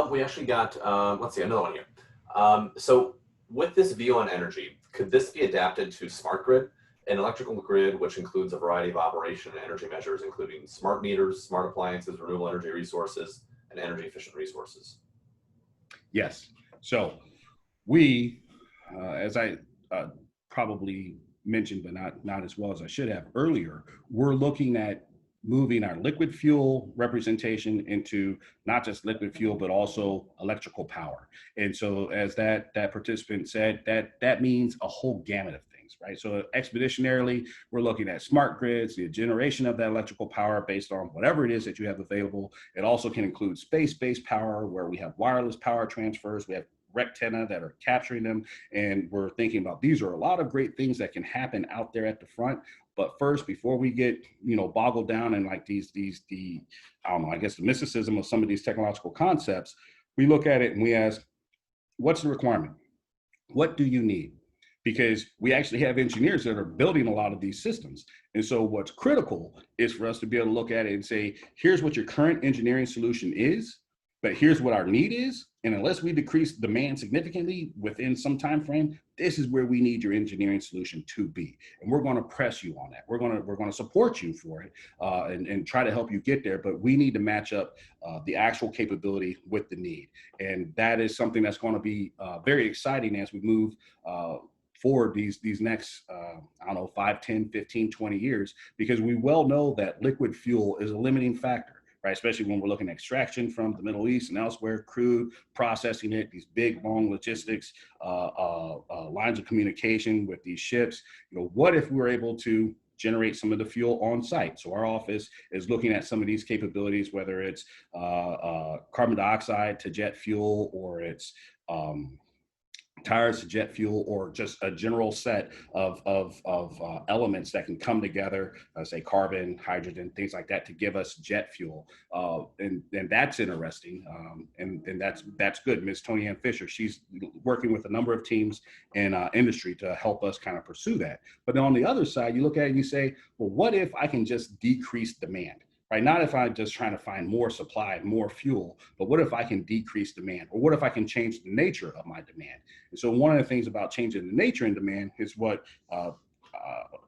We actually got, let's see, another one here. So with this view on energy, could this be adapted to smart grid? An electrical grid, which includes a variety of operation and energy measures, including smart meters, smart appliances, renewable energy resources, and energy efficient resources. Yes. So we, as I probably mentioned, but not as well as I should have earlier, we're looking at moving our liquid fuel representation into not just liquid fuel, but also electrical power. And so as that participant said, that means a whole gamut of things, right? So expeditionarily, we're looking at smart grids, the generation of that electrical power based on whatever it is that you have available. It also can include space-based power, where we have wireless power transfers, we have rectenna that are capturing them. And we're thinking about, these are a lot of great things that can happen out there at the front. But first, before we get, boggled down in like the mysticism of some of these technological concepts, we look at it and we ask, what's the requirement? What do you need? Because we actually have engineers that are building a lot of these systems. And so what's critical is for us to be able to look at it and say, here's what your current engineering solution is, but here's what our need is. And unless we decrease demand significantly within some time frame, this is where we need your engineering solution to be. And we're going to press you on that. We're going to support you for it and try to help you get there. But we need to match up the actual capability with the need. And that is something that's going to be very exciting as we move forward these next, 5, 10, 15, 20 years, because we well know that liquid fuel is a limiting factor. Right, especially when we're looking at extraction from the Middle East and elsewhere, crude, processing it, these big, long logistics, lines of communication with these ships. What if we were able to generate some of the fuel on site? So our office is looking at some of these capabilities, whether it's carbon dioxide to jet fuel, or it's tires to jet fuel, or just a general set of elements that can come together, say carbon, hydrogen, things like that, to give us jet fuel. And that's interesting. And that's good. Ms. Tony Ann Fisher, she's working with a number of teams in industry to help us kind of pursue that. But then on the other side, you look at it and you say, well, what if I can just decrease demand? Right? Not if I'm just trying to find more supply, more fuel, but what if I can decrease demand? Or what if I can change the nature of my demand? And so one of the things about changing the nature and demand is what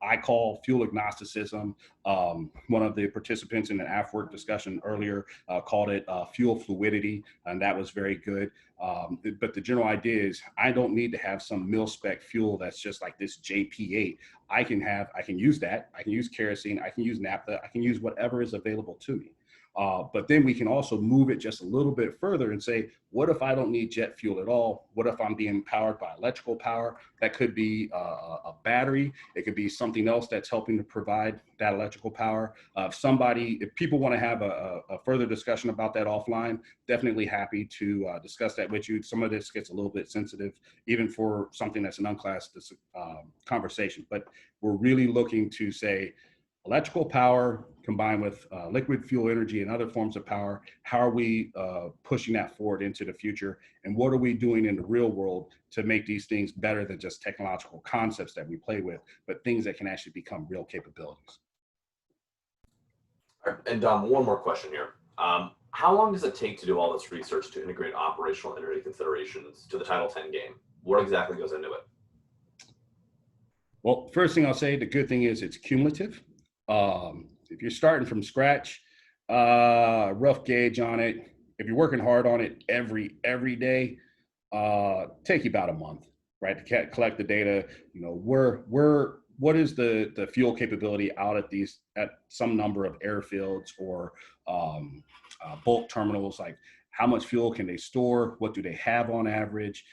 I call fuel agnosticism. One of the participants in the AFWORK discussion earlier called it fuel fluidity, and that was very good. But the general idea is I don't need to have some mil-spec fuel that's just like this JP8. I can use that. I can use kerosene. I can use naphtha. I can use whatever is available to me. But then we can also move it just a little bit further and say, what if I don't need jet fuel at all? What if I'm being powered by electrical power? That could be a battery. It could be something else that's helping to provide that electrical power. If people want to have a further discussion about that offline, definitely happy to discuss that with you. Some of this gets a little bit sensitive, even for something that's an unclassed conversation. But we're really looking to say, electrical power combined with liquid fuel energy and other forms of power, how are we pushing that forward into the future? And what are we doing in the real world to make these things better than just technological concepts that we play with, but things that can actually become real capabilities? All right. And one more question here. How long does it take to do all this research to integrate operational energy considerations to the Title 10 game? What exactly goes into it? Well, first thing I'll say, the good thing is it's cumulative. If you're starting from scratch, rough gauge on it. If you're working hard on it every day, take you about a month, right? To collect the data, what is the fuel capability out at some number of airfields or bulk terminals? Like, how much fuel can they store? What do they have on average?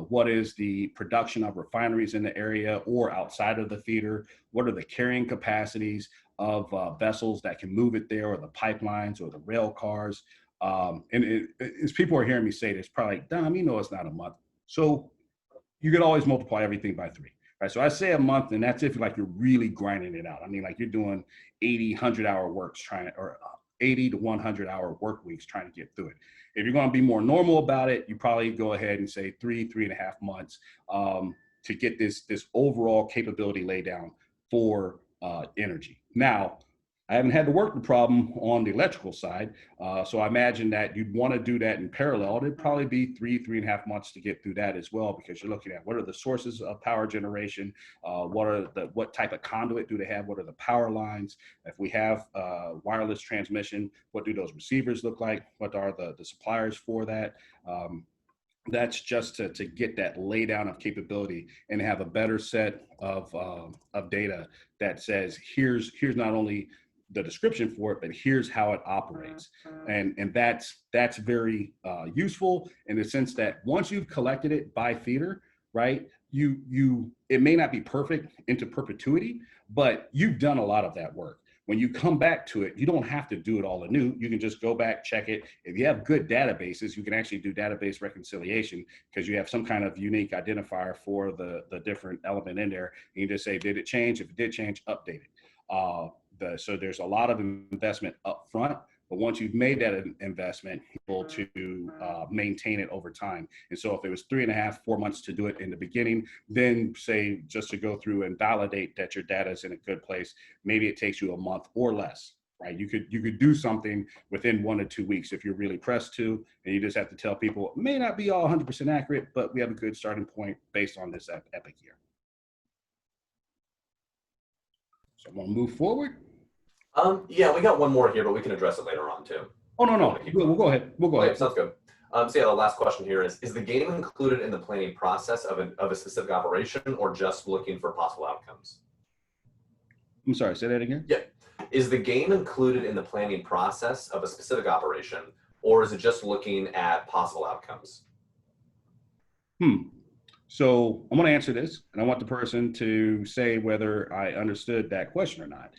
What is the production of refineries in the area or outside of the theater? What are the carrying capacities of vessels that can move it there, or the pipelines or the rail cars? As people are hearing me say this, probably like, Dom, it's not a month. So you could always multiply everything by 3. Right, so I say a month, and that's if you're really grinding it out. I mean, like you're doing 80, 100-hour works or 80 to 100-hour work weeks trying to get through it. If you're going to be more normal about it, you probably go ahead and say 3.5 months to get this overall capability laid down for energy. Now, I haven't had to work the problem on the electrical side, so I imagine that you'd want to do that in parallel. It'd probably be 3.5 months to get through that as well, because you're looking at what are the sources of power generation, what type of conduit do they have, what are the power lines, if we have wireless transmission, what do those receivers look like, what are the suppliers for that. That's just to get that lay down of capability and have a better set of data that says here's not only the description for it, but here's how it operates. And that's very useful in the sense that once you've collected it by theater, right, it may not be perfect into perpetuity, but you've done a lot of that work. When you come back to it, you don't have to do it all anew. You can just go back, check it. If you have good databases, you can actually do database reconciliation because you have some kind of unique identifier for the different element in there. You can just say, did it change? If it did change, update it. So there's a lot of investment up front, but once you've made that investment, you're able to maintain it over time. And so if it was 3.5, 4 months to do it in the beginning, then say just to go through and validate that your data is in a good place, maybe it takes you a month or less, right? You could do something within 1 to 2 weeks if you're really pressed to, and you just have to tell people it may not be all 100% accurate, but we have a good starting point based on this epic year. So I'm gonna move forward. Yeah, we got one more here, but we can address it later on too. Oh, no. We'll go ahead. Okay, sounds good. So yeah, the last question here is the game included in the planning process of a specific operation, or just looking for possible outcomes? I'm sorry, say that again? Yeah. Is the game included in the planning process of a specific operation, or is it just looking at possible outcomes? So I'm going to answer this, and I want the person to say whether I understood that question or not.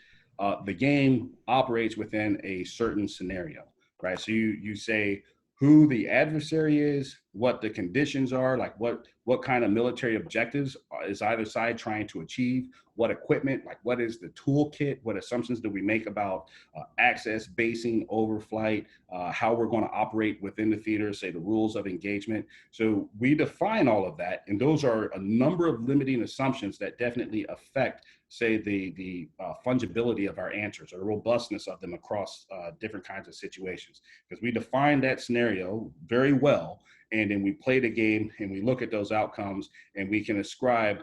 The game operates within a certain scenario, right? So you say who the adversary is, what the conditions are, like what kind of military objectives is either side trying to achieve, what equipment, like what is the toolkit, what assumptions do we make about access, basing, overflight, how we're going to operate within the theater, say the rules of engagement. So we define all of that, and those are a number of limiting assumptions that definitely affect, say, the fungibility of our answers or the robustness of them across different kinds of situations. Because we define that scenario very well, and then we play the game and we look at those outcomes, and we can ascribe,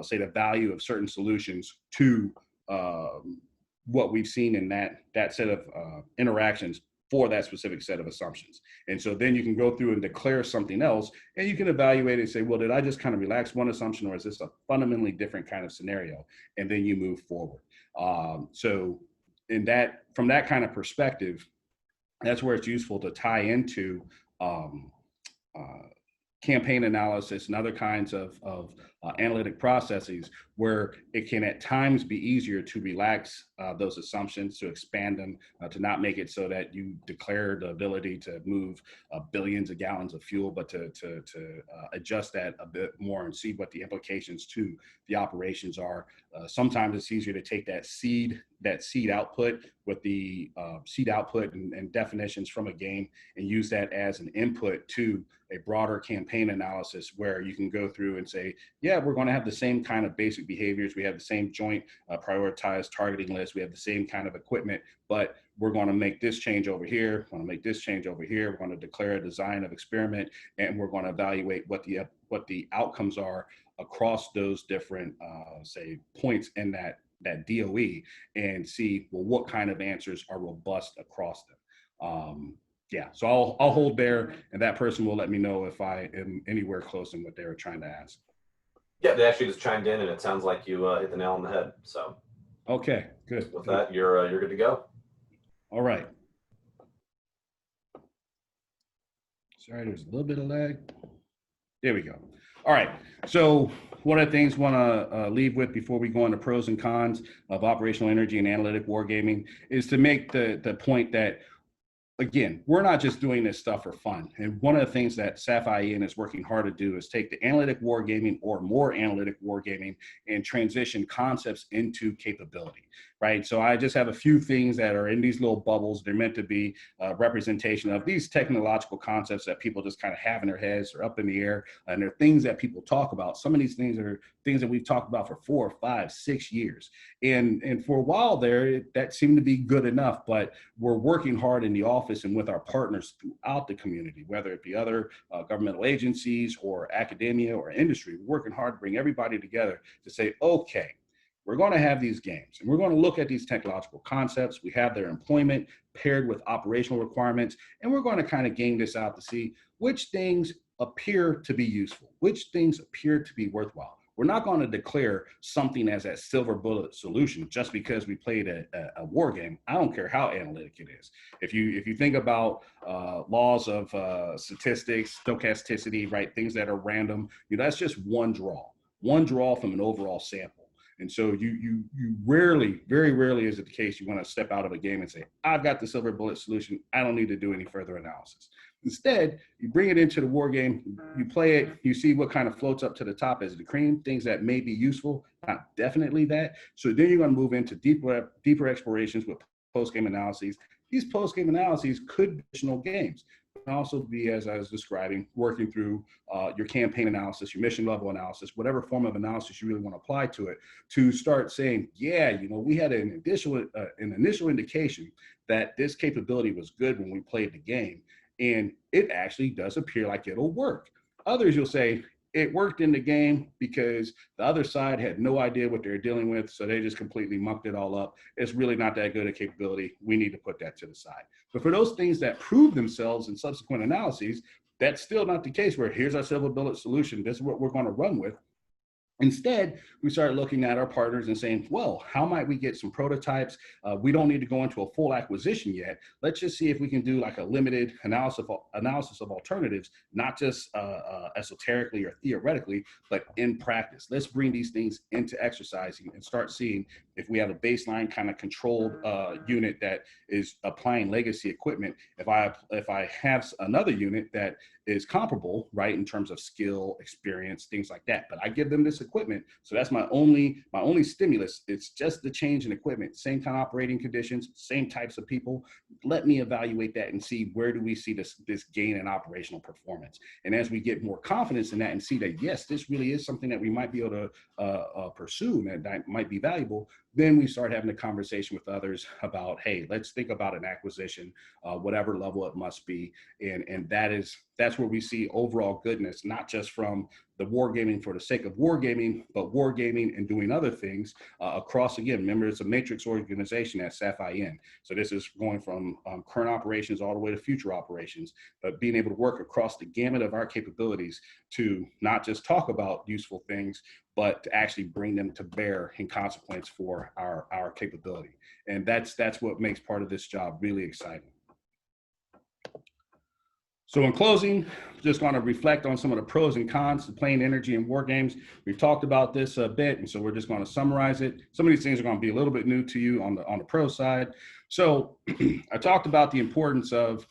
say the value of certain solutions to what we've seen in that set of interactions for that specific set of assumptions. And so then you can go through and declare something else, and you can evaluate and say, well, did I just kind of relax one assumption, or is this a fundamentally different kind of scenario? And then you move forward. So from that kind of perspective, that's where it's useful to tie into campaign analysis and other kinds of analytic processes, where it can at times be easier to relax those assumptions, to expand them, to not make it so that you declare the ability to move billions of gallons of fuel, but to adjust that a bit more and see what the implications to the operations are. Sometimes it's easier to take that seed output with the seed output and definitions from a game and use that as an input to a broader campaign analysis, where you can go through and say, yeah, we're going to have the same kind of basic behaviors. We have the same joint prioritized targeting list. We have the same kind of equipment, but we're going to make this change over here. We're going to make this change over here. We're going to declare a design of experiment, and we're going to evaluate what the outcomes are across those different, say, points in that DOE, and see, well, what kind of answers are robust across them. Yeah, so I'll hold there, and that person will let me know if I am anywhere close in what they were trying to ask. Yeah, they actually just chimed in, and it sounds like you hit the nail on the head. So, okay, good. With that, you're good to go. All right. Sorry, there's a little bit of lag. There we go. All right. So one of the things I want to leave with before we go into pros and cons of operational energy and analytic wargaming is to make the point that, again, we're not just doing this stuff for fun. And one of the things that SAF-IEN is working hard to do is take the analytic wargaming or more analytic wargaming and transition concepts into capability, right? So I just have a few things that are in these little bubbles. They're meant to be a representation of these technological concepts that people just kind of have in their heads or up in the air. And they're things that people talk about. Some of these things are things that we've talked about for 4, 5, 6 years. And for a while there, that seemed to be good enough, but we're working hard in the office and with our partners throughout the community, whether it be other governmental agencies or academia or industry. We're working hard to bring everybody together to say, okay, we're going to have these games and we're going to look at these technological concepts. We have their employment paired with operational requirements, and we're going to kind of game this out to see which things appear to be useful, which things appear to be worthwhile. We're not going to declare something as a silver bullet solution just because we played a war game. I don't care how analytic it is. If you think about laws of statistics, stochasticity, right, things that are random, that's just one draw from an overall sample. And so you rarely, very rarely is it the case you want to step out of a game and say, I've got the silver bullet solution. I don't need to do any further analysis. Instead, you bring it into the war game, you play it, you see what kind of floats up to the top as the cream, things that may be useful, not definitely that. So then you're going to move into deeper explorations with post-game analyses. These post-game analyses could be additional games. It can also be, as I was describing, working through your campaign analysis, your mission level analysis, whatever form of analysis you really want to apply to it, to start saying, yeah, we had an initial indication that this capability was good when we played the game, and it actually does appear like it'll work. Others, you'll say, it worked in the game because the other side had no idea what they're dealing with, so they just completely mucked it all up. It's really not that good a capability. We need to put that to the side. But for those things that prove themselves in subsequent analyses, that's still not the case where here's our silver bullet solution. This is what we're going to run with. Instead, we started looking at our partners and saying, well, how might we get some prototypes? We don't need to go into a full acquisition yet. Let's just see if we can do like a limited analysis of alternatives, not just esoterically or theoretically, but in practice. Let's bring these things into exercising and start seeing if we have a baseline kind of controlled unit that is applying legacy equipment. If I have another unit that is comparable, right, in terms of skill, experience, things like that, but I give them this equipment, so that's my only stimulus. It's just the change in equipment, same kind of operating conditions, same types of people. Let me evaluate that and see where do we see this gain in operational performance. And as we get more confidence in that and see that yes, this really is something that we might be able to pursue and that might be valuable, then we start having a conversation with others about, hey, let's think about an acquisition, whatever level it must be, and that is that's where we see overall goodness, not just from the wargaming for the sake of wargaming, but wargaming and doing other things across, again, remember, it's a matrix organization at SAF-IN. So this is going from current operations all the way to future operations, but being able to work across the gamut of our capabilities to not just talk about useful things, but to actually bring them to bear in consequence for our capability. And that's what makes part of this job really exciting. So in closing, just want to reflect on some of the pros and cons to playing energy in war games. We've talked about this a bit, and so we're just going to summarize it. Some of these things are going to be a little bit new to you on the pro side. So I talked about the importance of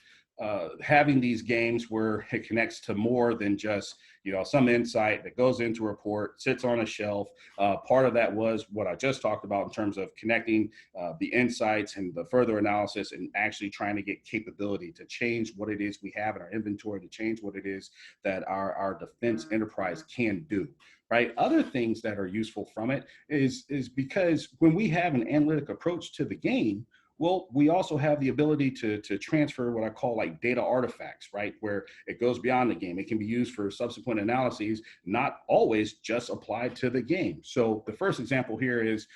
having these games where it connects to more than just, you know, some insight that goes into a report, sits on a shelf. Part of that was what I just talked about in terms of connecting the insights and the further analysis and actually trying to get capability to change what it is we have in our inventory, to change what it is that our defense enterprise can do. Right. Other things that are useful from it is because when we have an analytic approach to the game, well, we also have the ability to transfer what I call like data artifacts, right? Where it goes beyond the game. It can be used for subsequent analyses, not always just applied to the game. So the first example here is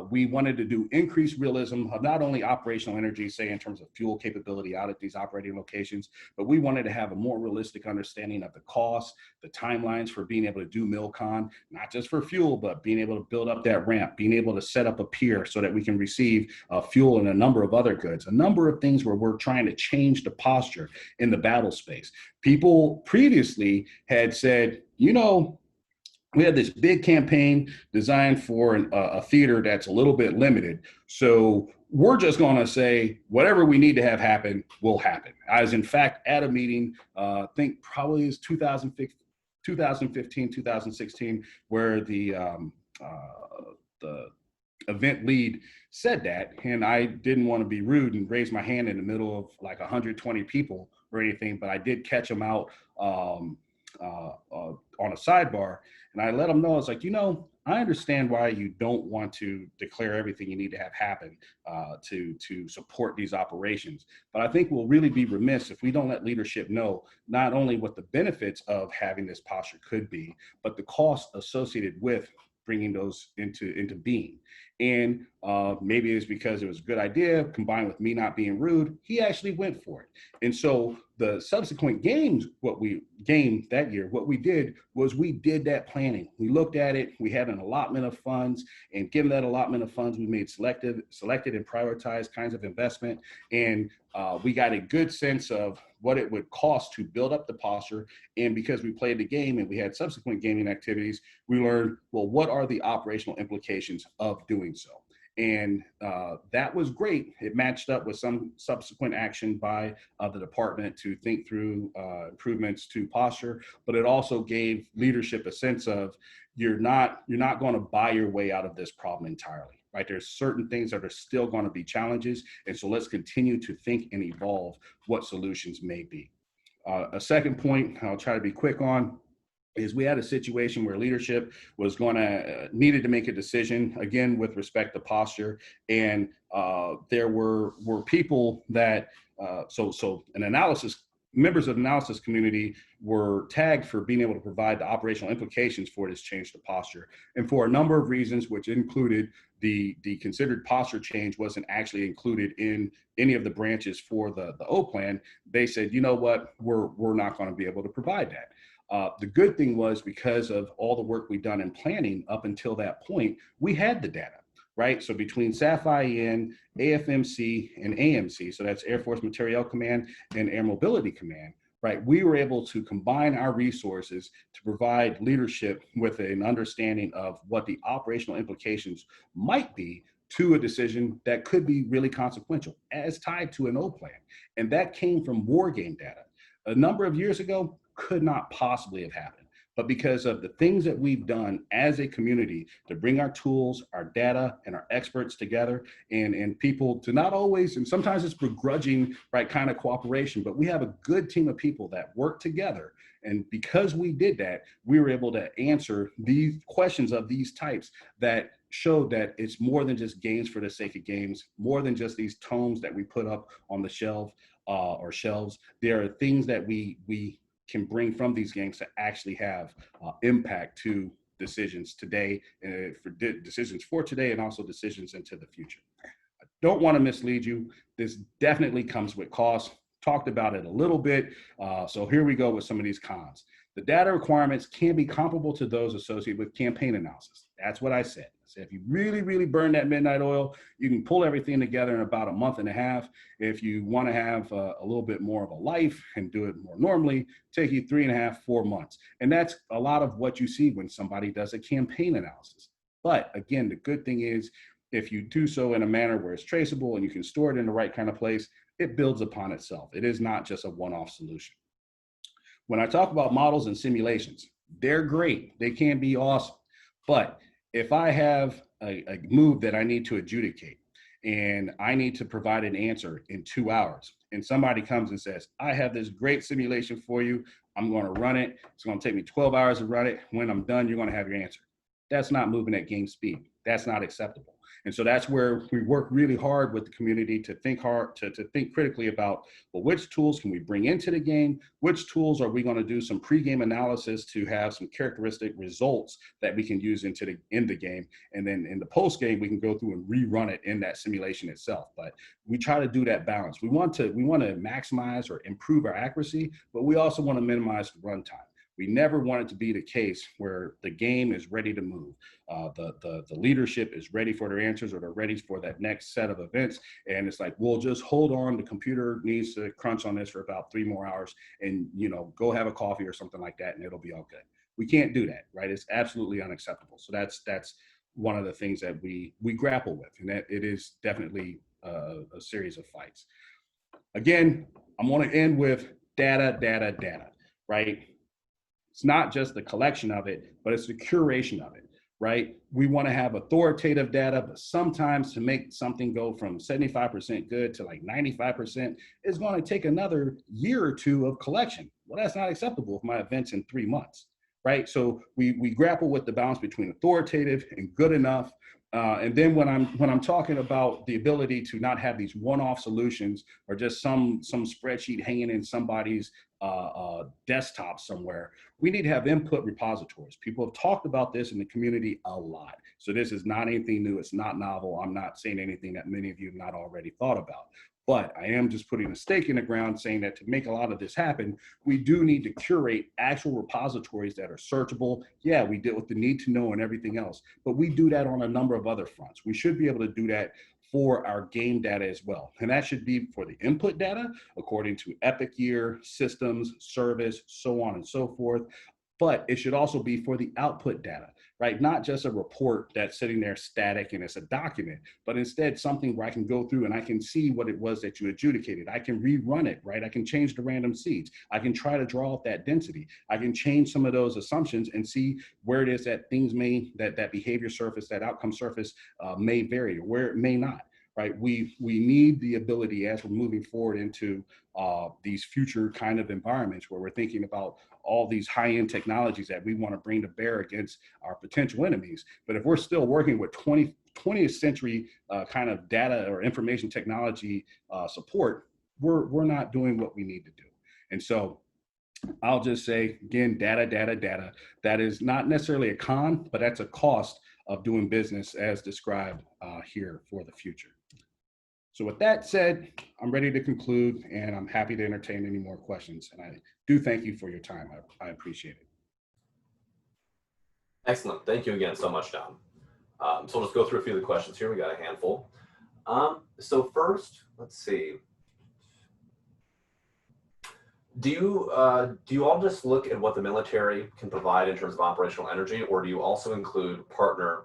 we wanted to do increased realism of not only operational energy, say in terms of fuel capability out at these operating locations, but we wanted to have a more realistic understanding of the costs, the timelines for being able to do MILCON, not just for fuel, but being able to build up that ramp, being able to set up a pier so that we can receive fuel and a number of other goods, a number of things where we're trying to change the posture in the battle space. People previously had said, you know, we had this big campaign designed for a theater that's a little bit limited. So we're just going to say whatever we need to have happen will happen. I was, in fact, at a meeting, I think probably is 2015, 2016, where the event lead said that, and I didn't want to be rude and raise my hand in the middle of like 120 people or anything, but I did catch them out on a sidebar, and I let them know, I was like, you know, I understand why you don't want to declare everything you need to have happen to support these operations. But I think we'll really be remiss if we don't let leadership know not only what the benefits of having this posture could be, but the cost associated with bringing those into being. And maybe it's because it was a good idea combined with me not being rude, he actually went for it. And so the subsequent games, what we did was we did that planning. We looked at it, we had an allotment of funds, and given that allotment of funds, we made selected and prioritized kinds of investment. And we got a good sense of what it would cost to build up the posture. And because we played the game and we had subsequent gaming activities, we learned, well, what are the operational implications of doing so? And that was great. It matched up with some subsequent action by the department to think through improvements to posture, but it also gave leadership a sense of you're not going to buy your way out of this problem entirely. Right? There's certain things that are still going to be challenges. And so let's continue to think and evolve what solutions may be. A second point I'll try to be quick on is we had a situation where leadership was needed to make a decision, again, with respect to posture. And there were people that, members of the analysis community were tagged for being able to provide the operational implications for this change to posture. And for a number of reasons, which included the considered posture change wasn't actually included in any of the branches for the O plan, they said, you know what, we're not going to be able to provide that. The good thing was, because of all the work we've done in planning up until that point, we had the data. Right? So between SAF-IN, AFMC, and AMC, so that's Air Force Materiel Command and Air Mobility Command, right? We were able to combine our resources to provide leadership with an understanding of what the operational implications might be to a decision that could be really consequential as tied to an O plan. And that came from war game data. A number of years ago, could not possibly have happened. But because of the things that we've done as a community to bring our tools, our data, and our experts together, and people to not always, and sometimes it's begrudging, right, kind of cooperation, but we have a good team of people that work together. And because we did that, we were able to answer these questions of these types that showed that it's more than just games for the sake of games, more than just these tomes that we put up on the shelf or shelves. There are things that we can bring from these games to actually have impact to decisions today, decisions for today, and also decisions into the future. I don't want to mislead you. This definitely comes with costs. Talked about it a little bit. So here we go with some of these cons. The data requirements can be comparable to those associated with campaign analysis. That's what I said. I said, if you really, really burn that midnight oil, you can pull everything together in about a month and a half. If you want to have a little bit more of a life and do it more normally, take you 3.5, 4 months. And that's a lot of what you see when somebody does a campaign analysis. But again, the good thing is, if you do so in a manner where it's traceable and you can store it in the right kind of place, it builds upon itself. It is not just a one-off solution. When I talk about models and simulations, they're great. They can be awesome. But if I have a move that I need to adjudicate and I need to provide an answer in 2 hours, and somebody comes and says, I have this great simulation for you, I'm going to run it. It's going to take me 12 hours to run it. When I'm done, you're going to have your answer. That's not moving at game speed. That's not acceptable. And so that's where we work really hard with the community to think hard, to think critically about, well, which tools can we bring into the game? Which tools are we going to do some pre-game analysis to have some characteristic results that we can use in the game? And then in the post-game, we can go through and rerun it in that simulation itself. But we try to do that balance. We want to maximize or improve our accuracy, but we also want to minimize the runtime. We never want it to be the case where the game is ready to move. The leadership is ready for their answers, or they're ready for that next set of events. And it's like, we'll just hold on. The computer needs to crunch on this for about 3 more hours and, go have a coffee or something like that, and it'll be all good. We can't do that, right? It's absolutely unacceptable. So that's one of the things that we grapple with, and that it is definitely a series of fights. Again, I'm going to end with data, right? It's not just the collection of it, but it's the curation of it, right? We want to have authoritative data, but sometimes to make something go from 75% good to like 95% is going to take another year or 2 of collection. Well, that's not acceptable if my event's in 3 months, right? So we grapple with the balance between authoritative and good enough. And then when I'm talking about the ability to not have these one-off solutions or just some spreadsheet hanging in somebody's desktop somewhere, we need to have input repositories. People have talked about this in the community a lot. So this is not anything new. It's not novel. I'm not saying anything that many of you have not already thought about. But I am just putting a stake in the ground saying that to make a lot of this happen, we do need to curate actual repositories that are searchable. Yeah, we deal with the need to know and everything else, but we do that on a number of other fronts. We should be able to do that for our game data as well. And that should be for the input data, according to epic year, systems, service, so on and so forth. But it should also be for the output data, right? Not just a report that's sitting there static and it's a document, but instead something where I can go through and I can see what it was that you adjudicated. I can rerun it, right? I can change the random seeds. I can try to draw up that density. I can change some of those assumptions and see where it is that things that behavior surface, that outcome surface may vary, or where it may not. Right, we need the ability, as we're moving forward into these future kind of environments where we're thinking about all these high-end technologies that we want to bring to bear against our potential enemies. But if we're still working with 20th century kind of data or information technology support, we're not doing what we need to do. And so I'll just say, again, data. That is not necessarily a con, but that's a cost of doing business as described here for the future. So with that said, I'm ready to conclude, and I'm happy to entertain any more questions. And I do thank you for your time. I appreciate it. Excellent. Thank you again so much, John. So we'll just go through a few of the questions here. We got a handful. So first, let's see. Do you all just look at what the military can provide in terms of operational energy, or do you also include partner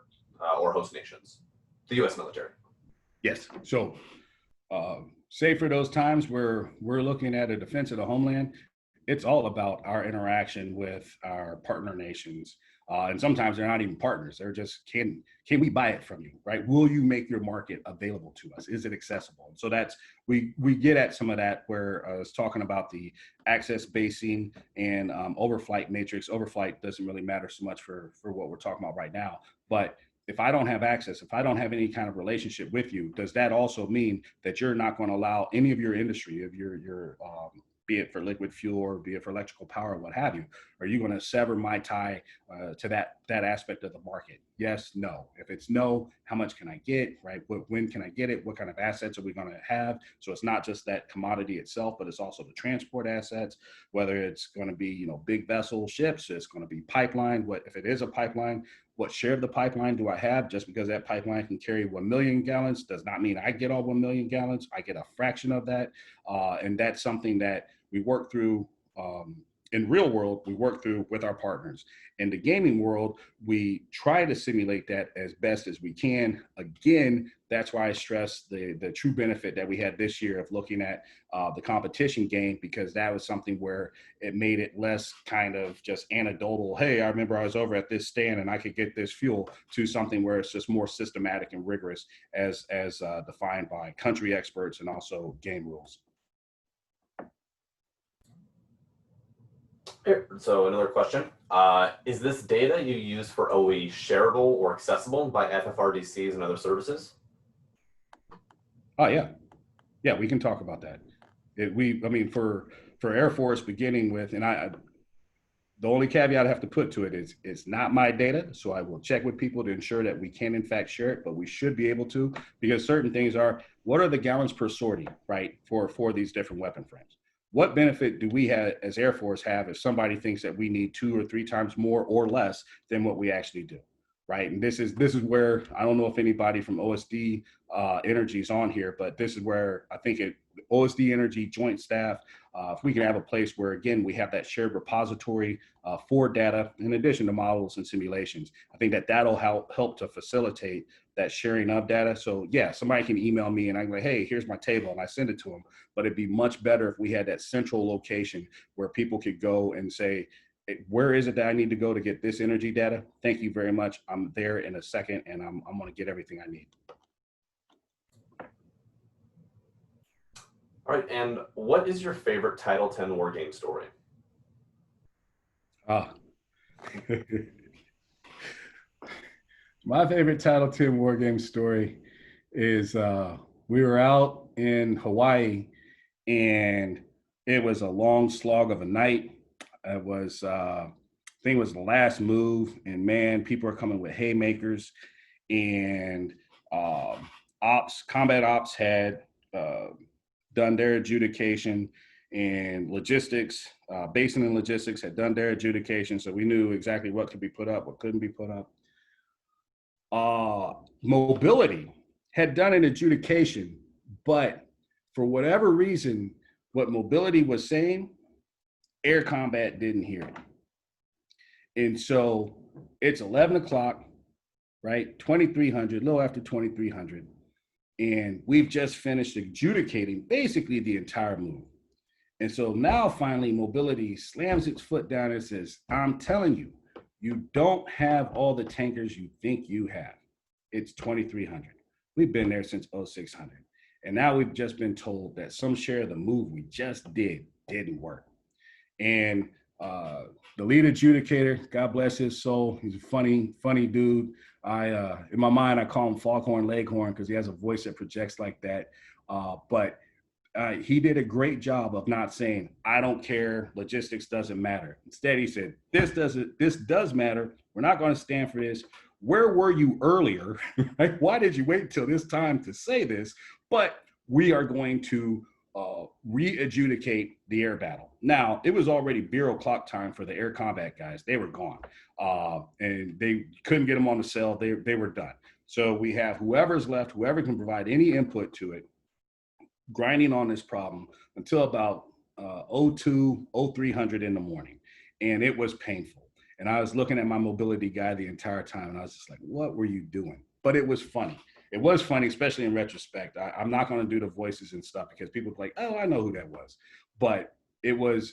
or host nations, the U.S. military? Yes. So say for those times where we're looking at a defense of the homeland, it's all about our interaction with our partner nations. And sometimes they're not even partners. They're just, can we buy it from you, right? Will you make your market available to us? Is it accessible? And so that's, we get at some of that where I was talking about the access basing and overflight matrix. Overflight doesn't really matter so much for what we're talking about right now. But if I don't have access, if I don't have any kind of relationship with you, does that also mean that you're not going to allow any of your industry, of your be it for liquid fuel or be it for electrical power, what have you? Are you going to sever my tie to that aspect of the market? Yes, no. If it's no, how much can I get, right? When can I get it? What kind of assets are we going to have? So it's not just that commodity itself, but it's also the transport assets, whether it's going to be, you know, big vessel ships, it's going to be pipeline. What if it is a pipeline? What share of the pipeline do I have? Just because that pipeline can carry 1 million gallons does not mean I get all 1 million gallons. I get a fraction of that. And that's something that we work through in real world, we work through with our partners. In the gaming world, we try to simulate that as best as we can. Again, that's why I stress the true benefit that we had this year of looking at the competition game, because that was something where it made it less kind of just anecdotal. Hey, I remember I was over at this stand and I could get this fuel, to something where it's just more systematic and rigorous as defined by country experts and also game rules. So another question, is this data you use for OE shareable or accessible by FFRDCs and other services? Oh yeah. Yeah, we can talk about that. I mean, for Air Force, beginning with, and the only caveat I have to put to it is it's not my data. So I will check with people to ensure that we can in fact share it, but we should be able to, because certain things are, what are the gallons per sortie, right? For these different weapon frames. What benefit do we have as Air Force have if somebody thinks that we need 2 or 3 times more or less than what we actually do, right? And this is where, I don't know if anybody from OSD Energy is on here, but this is where I think OSD Energy Joint Staff, if we can have a place where, again, we have that shared repository for data, in addition to models and simulations, I think that that'll help to facilitate that sharing of data. So yeah, somebody can email me and I'm like, hey, here's my table, and I send it to them. But it'd be much better if we had that central location where people could go and say, where is it that I need to go to get this energy data? Thank you very much. I'm there in a second, and I'm going to get everything I need. All right, and what is your favorite Title 10 war game story? My favorite Title 10 war game story is we were out in Hawaii, and it was a long slog of a night. It was, I think it was the last move, and man, people are coming with haymakers, and combat ops had done their adjudication, and logistics, basing and logistics had done their adjudication, so we knew exactly what could be put up, what couldn't be put up. Mobility had done an adjudication, but for whatever reason, what mobility was saying, air combat didn't hear it. And so it's 11 o'clock, right? 2300, a little after 2300. And we've just finished adjudicating basically the entire move. And so now finally mobility slams its foot down and says, I'm telling you, you don't have all the tankers you think you have. It's 2300. We've been there since 0600. And now we've just been told that some share of the move we just didn't work. And the lead adjudicator, God bless his soul, he's a funny dude. In my mind, I call him Foghorn Leghorn because he has a voice that projects like that. But he did a great job of not saying, I don't care, logistics doesn't matter. Instead, he said, this does matter. We're not going to stand for this. Where were you earlier? Right? Why did you wait till this time to say this? But we are going to re-adjudicate the air battle. Now, it was already bureau clock time for the air combat guys. They were gone. And they couldn't get them on the cell. They were done. So we have whoever's left, whoever can provide any input to it, grinding on this problem until about 0300 in the morning. And it was painful. And I was looking at my mobility guy the entire time, and I was just like, what were you doing? But it was funny. It was funny, especially in retrospect. I'm not going to do the voices and stuff because people are like, oh, I know who that was. But it was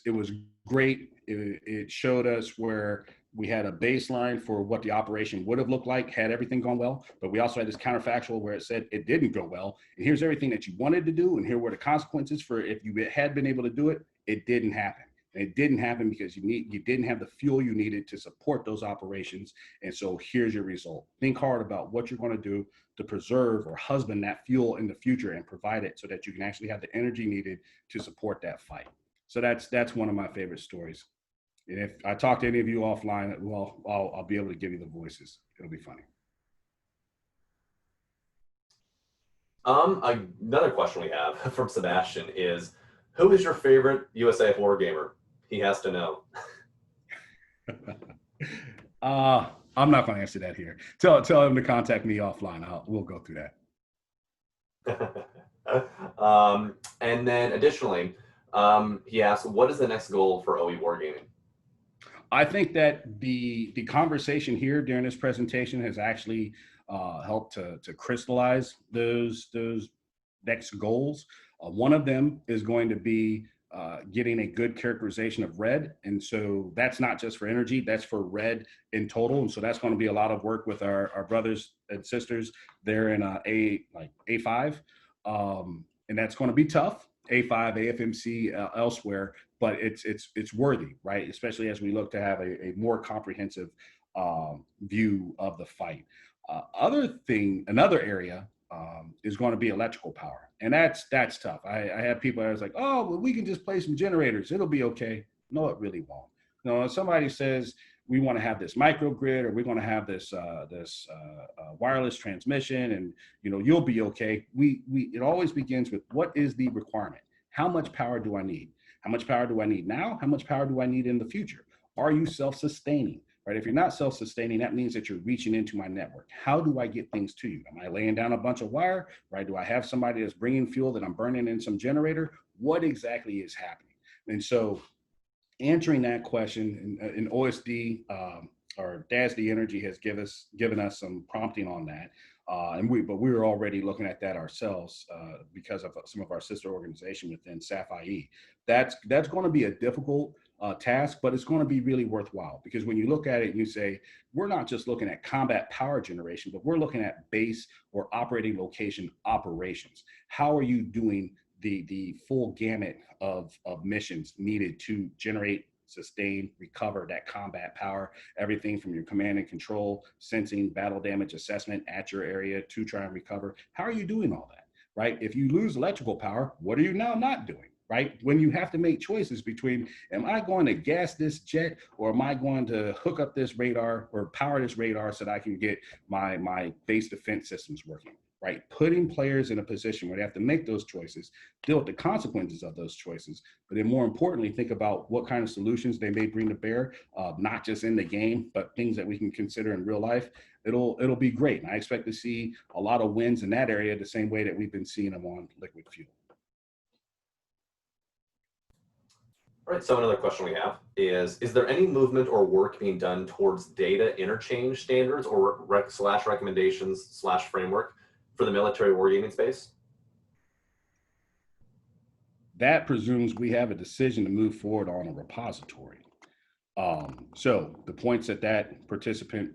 great. It showed us where we had a baseline for what the operation would have looked like had everything gone well. But we also had this counterfactual where it said it didn't go well. And here's everything that you wanted to do. And here were the consequences for if you had been able to do it. It didn't happen. And it didn't happen because you didn't have the fuel you needed to support those operations. And so here's your result. Think hard about what you're going to do to preserve or husband that fuel in the future and provide it so that you can actually have the energy needed to support that fight. So that's one of my favorite stories. And if I talk to any of you offline, well, I'll be able to give you the voices. It'll be funny. Another question we have from Sebastian is, who is your favorite USAF wargamer? He has to know. I'm not going to answer that here. Tell him to contact me offline. We'll go through that. And then additionally, he asks, what is the next goal for OE Wargaming? I think that the conversation here during this presentation has actually helped to crystallize those next goals. One of them is going to be getting a good characterization of red. And so that's not just for energy, that's for red in total. And so that's going to be a lot of work with our brothers and sisters there in A5. And that's going to be tough, A5, AFMC, elsewhere, but it's worthy, right? Especially as we look to have a more comprehensive view of the fight. Another area is going to be electrical power. And that's tough. I have people that was like, oh, well, we can just play some generators. It'll be okay. No, it really won't. You know, if somebody says we want to have this microgrid, or we're going to have this wireless transmission, and you'll be okay. It always begins with, what is the requirement? How much power do I need? How much power do I need now? How much power do I need in the future? Are you self-sustaining? Right? If you're not self-sustaining, that means that you're reaching into my network. How do I get things to you? Am I laying down a bunch of wire? Right? Do I have somebody that's bringing fuel that I'm burning in some generator? What exactly is happening? And so answering that question, in OSD, or DASD Energy has given us some prompting on that. But we were already looking at that ourselves because of some of our sister organization within SAF-IE. That's going to be a difficult task, but it's going to be really worthwhile, because when you look at it and you say, we're not just looking at combat power generation, but we're looking at base or operating location operations. How are you doing the full gamut of missions needed to generate, sustain, recover that combat power, everything from your command and control, sensing, battle damage assessment at your area to try and recover? How are you doing all that, right? If you lose electrical power, what are you now not doing, right? When you have to make choices between, am I going to gas this jet, or am I going to hook up this radar or power this radar so that I can get my base defense systems working? Right? Putting players in a position where they have to make those choices, deal with the consequences of those choices, but then more importantly, think about what kind of solutions they may bring to bear, not just in the game, but things that we can consider in real life. It'll be great. And I expect to see a lot of wins in that area the same way that we've been seeing them on liquid fuel. All right, so another question we have is there any movement or work being done towards data interchange standards or recommendations / framework for the military wargaming space? That presumes we have a decision to move forward on a repository. So the points that participant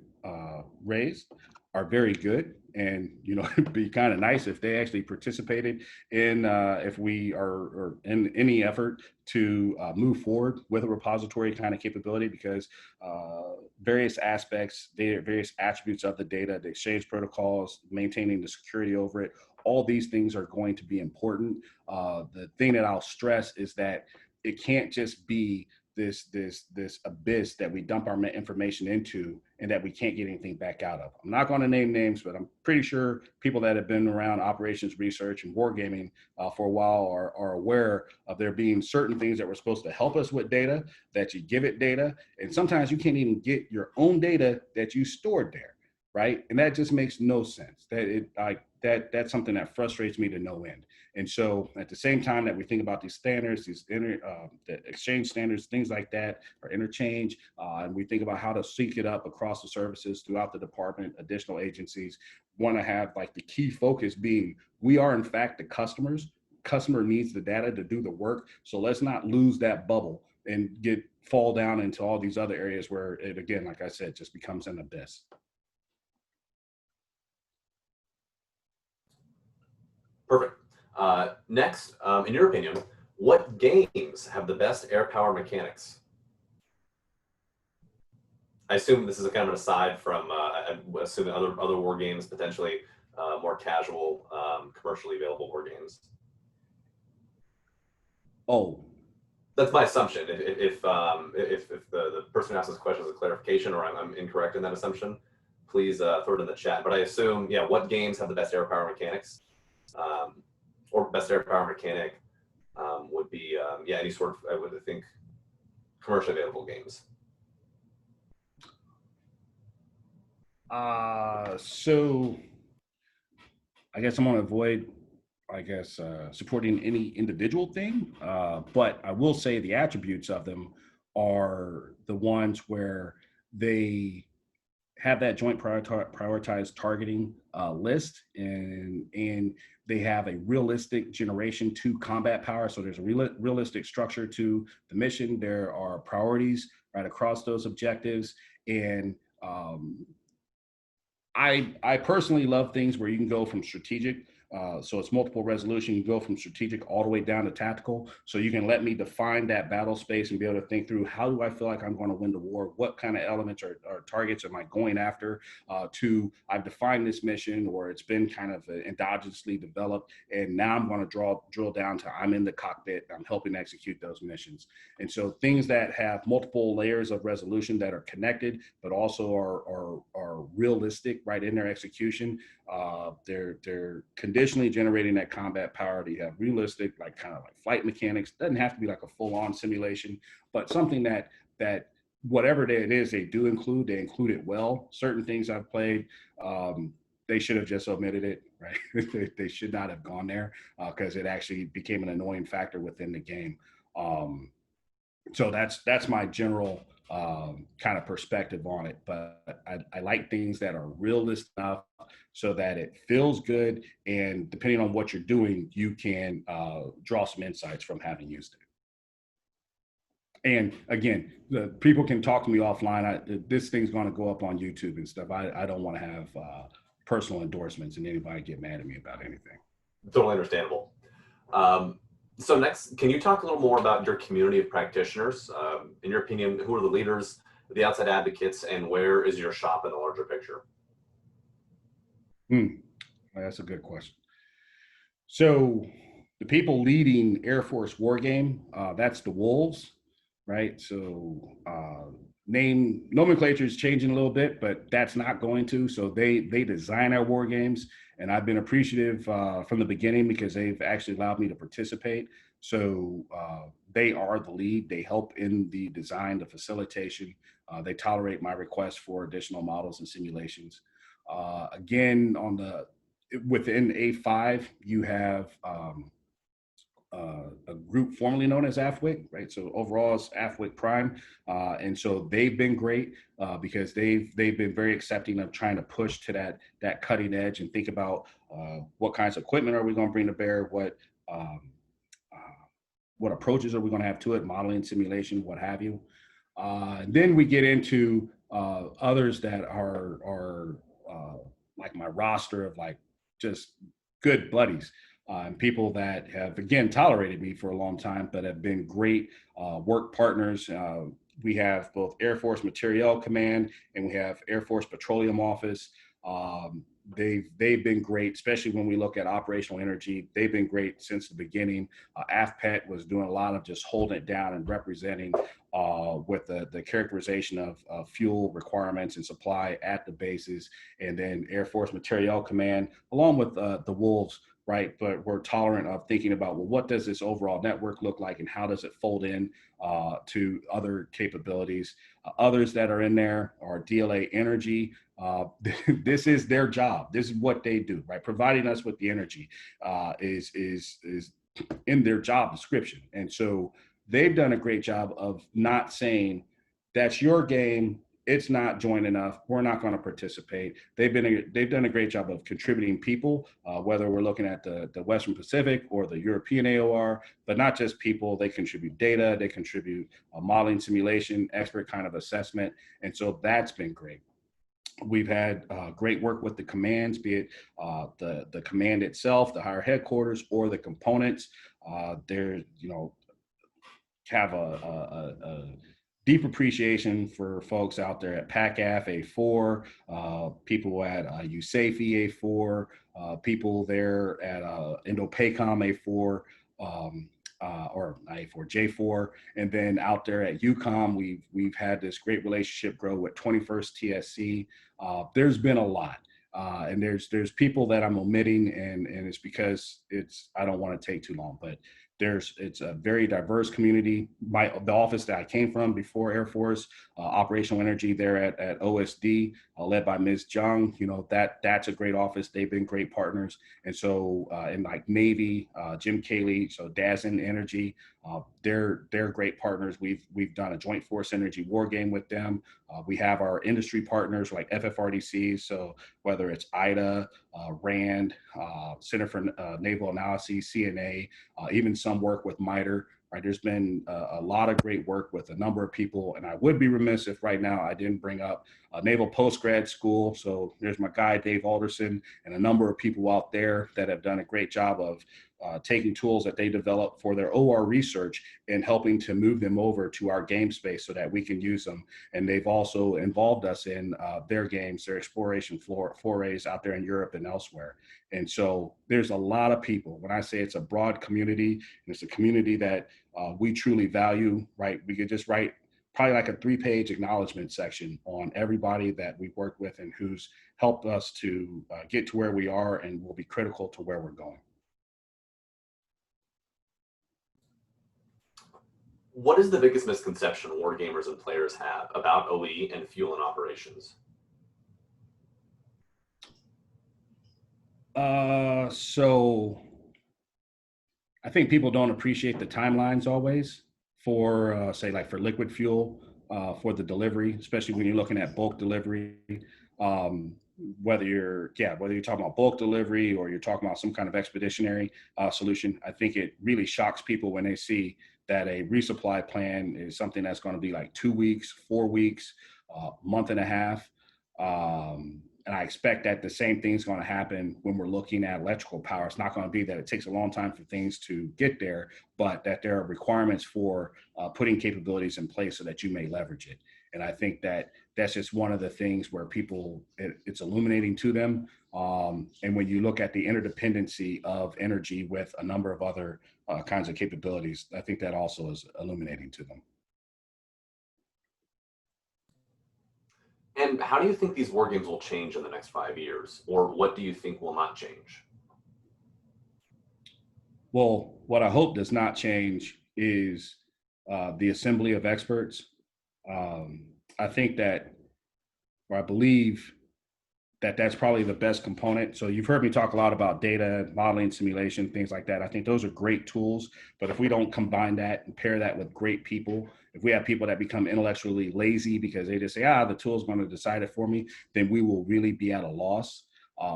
raised are very good, and it'd be kind of nice if they actually participated in if we are in any effort to move forward with a repository kind of capability, because various aspects, various attributes of the data, the exchange protocols, maintaining the security over it, all these things are going to be important. The thing that I'll stress is that it can't just be this abyss that we dump our information into and that we can't get anything back out of. I'm not going to name names, but I'm pretty sure people that have been around operations research and wargaming for a while are aware of there being certain things that were supposed to help us with data, that you give it data, and sometimes you can't even get your own data that you stored there, right? And that just makes no sense. That's something that frustrates me to no end. And so at the same time that we think about these standards, the exchange standards, things like that, or interchange, and we think about how to sync it up across the services throughout the department, additional agencies, want to have the key focus being, we are in fact the customers. Customer needs the data to do the work. So let's not lose that bubble and fall down into all these other areas where it, again, like I said, just becomes an abyss. Perfect. Next, in your opinion, what games have the best air power mechanics? I assume this is a kind of an aside from, I assume other war games, potentially more casual, commercially available war games. Oh, That's my assumption. If the person who asked this question is a clarification or I'm incorrect in that assumption, please throw it in the chat. But I assume, yeah, what games have the best air power mechanics, or best air power mechanic would be, yeah, any sort of, I would think, commercially available games. So I guess I'm going to avoid, supporting any individual thing, but I will say the attributes of them are the ones where they have that joint prioritized targeting list, and they have a realistic generation to combat power. So there's a realistic structure to the mission. There are priorities right across those objectives, and I personally love things where you can go from strategic, so it's multiple resolution. You go from strategic all the way down to tactical. So you can let me define that battle space and be able to think through, how do I feel like I'm going to win the war? What kind of elements or targets am I going after? I've defined this mission, or it's been kind of endogenously developed, and now I'm going to drill down to, I'm in the cockpit, I'm helping execute those missions. And so things that have multiple layers of resolution that are connected, but also are realistic right in their execution. They're conditionally generating that combat power. You have realistic, like kind of like flight mechanics. Doesn't have to be like a full-on simulation, but something that whatever it is they do include, they include it well. Certain things I've played, they should have just omitted it, right? They should not have gone there, because it actually became an annoying factor within the game. So that's my general kind of perspective on it. But I like things that are realistic enough so that it feels good, and depending on what you're doing, you can draw some insights from having used it. And again, the people can talk to me offline. This thing's going to go up on YouTube and stuff. I don't want to have personal endorsements and anybody get mad at me about anything. Totally understandable. So next, can you talk a little more about your community of practitioners? In your opinion, who are the leaders, the outside advocates, and where is your shop in the larger picture? That's a good question. So the people leading Air Force Wargame, that's the Wolves, right? So nomenclature is changing a little bit, but that's not going to. So they design our war games, and I've been appreciative from the beginning because they've actually allowed me to participate. So they are the lead. They help in the design, the facilitation. They tolerate my requests for additional models and simulations. Again, within A5, you have a group formerly known as AFWIC, right? So overall it's AFWIC Prime. And so they've been great because they've been very accepting of trying to push to that cutting edge and think about what kinds of equipment are we going to bring to bear, what approaches are we going to have to it, modeling, simulation, what have you. Then we get into others that are like my roster of like just good buddies. And people that have, again, tolerated me for a long time, but have been great work partners. We have both Air Force Materiel Command and we have Air Force Petroleum Office. They've been great, especially when we look at operational energy. They've been great since the beginning. AFPET was doing a lot of just holding it down and representing with the characterization of fuel requirements and supply at the bases. And then Air Force Materiel Command, along with the Wolves, right? But we're tolerant of thinking about, well, what does this overall network look like and how does it fold in to other capabilities? Others that are in there are DLA Energy. This is their job. This is what they do, right? Providing us with the energy is in their job description. And so they've done a great job of not saying, that's your game, it's not joint enough, we're not going to participate. They've done a great job of contributing people, whether we're looking at the Western Pacific or the European AOR, but not just people. They contribute data, they contribute modeling, simulation, expert kind of assessment. And so that's been great. We've had great work with the commands, be it the command itself, the higher headquarters, or the components. They're, have a deep appreciation for folks out there at PACAF A4, people at USAFE A4, people there at INDOPACOM A4, or IA4, J4, and then out there at UCOM, we've had this great relationship grow with 21st TSC. There's been a lot. And there's people that I'm omitting, and it's because I don't want to take too long, but it's a very diverse community. The office that I came from before Air Force, operational energy there at OSD, led by Ms. Jung, that's a great office. They've been great partners. And so in like Navy, Jim Cayley, so Dazen Energy, they're great partners. We've done a joint force energy war game with them. We have our industry partners like FFRDC. So whether it's IDA, RAND, Center for Naval Analyses, CNA, even some work with MITRE. Right, there's been a lot of great work with a number of people, and I would be remiss if right now I didn't bring up Naval Postgrad School. So there's my guy, Dave Alderson, and a number of people out there that have done a great job of taking tools that they developed for their OR research and helping to move them over to our game space so that we can use them. And they've also involved us in their games, their exploration forays out there in Europe and elsewhere. And so there's a lot of people. When I say it's a broad community, and it's a community that we truly value, right? We could just write probably like a 3-page acknowledgement section on everybody that we've worked with and who's helped us to get to where we are and will be critical to where we're going. What is the biggest misconception wargamers and players have about OE and fuel and operations? So I think people don't appreciate the timelines always for, say, like for liquid fuel, for the delivery, especially when you're looking at bulk delivery. Whether you're talking about bulk delivery or you're talking about some kind of expeditionary solution, I think it really shocks people when they see that a resupply plan is something that's going to be like 2 weeks, 4 weeks, month and a half. And I expect that the same thing is going to happen when we're looking at electrical power. It's not going to be that it takes a long time for things to get there, but that there are requirements for putting capabilities in place so that you may leverage it. And I think that that's just one of the things where people, it's illuminating to them. And when you look at the interdependency of energy with a number of other kinds of capabilities, I think that also is illuminating to them. And how do you think these war games will change in the next 5 years? Or what do you think will not change? Well, what I hope does not change is the assembly of experts. I think that, or I believe that that's probably the best component. So you've heard me talk a lot about data, modeling, simulation, things like that. I think those are great tools, but if we don't combine that and pair that with great people, if we have people that become intellectually lazy because they just say, the tool's going to decide it for me, then we will really be at a loss.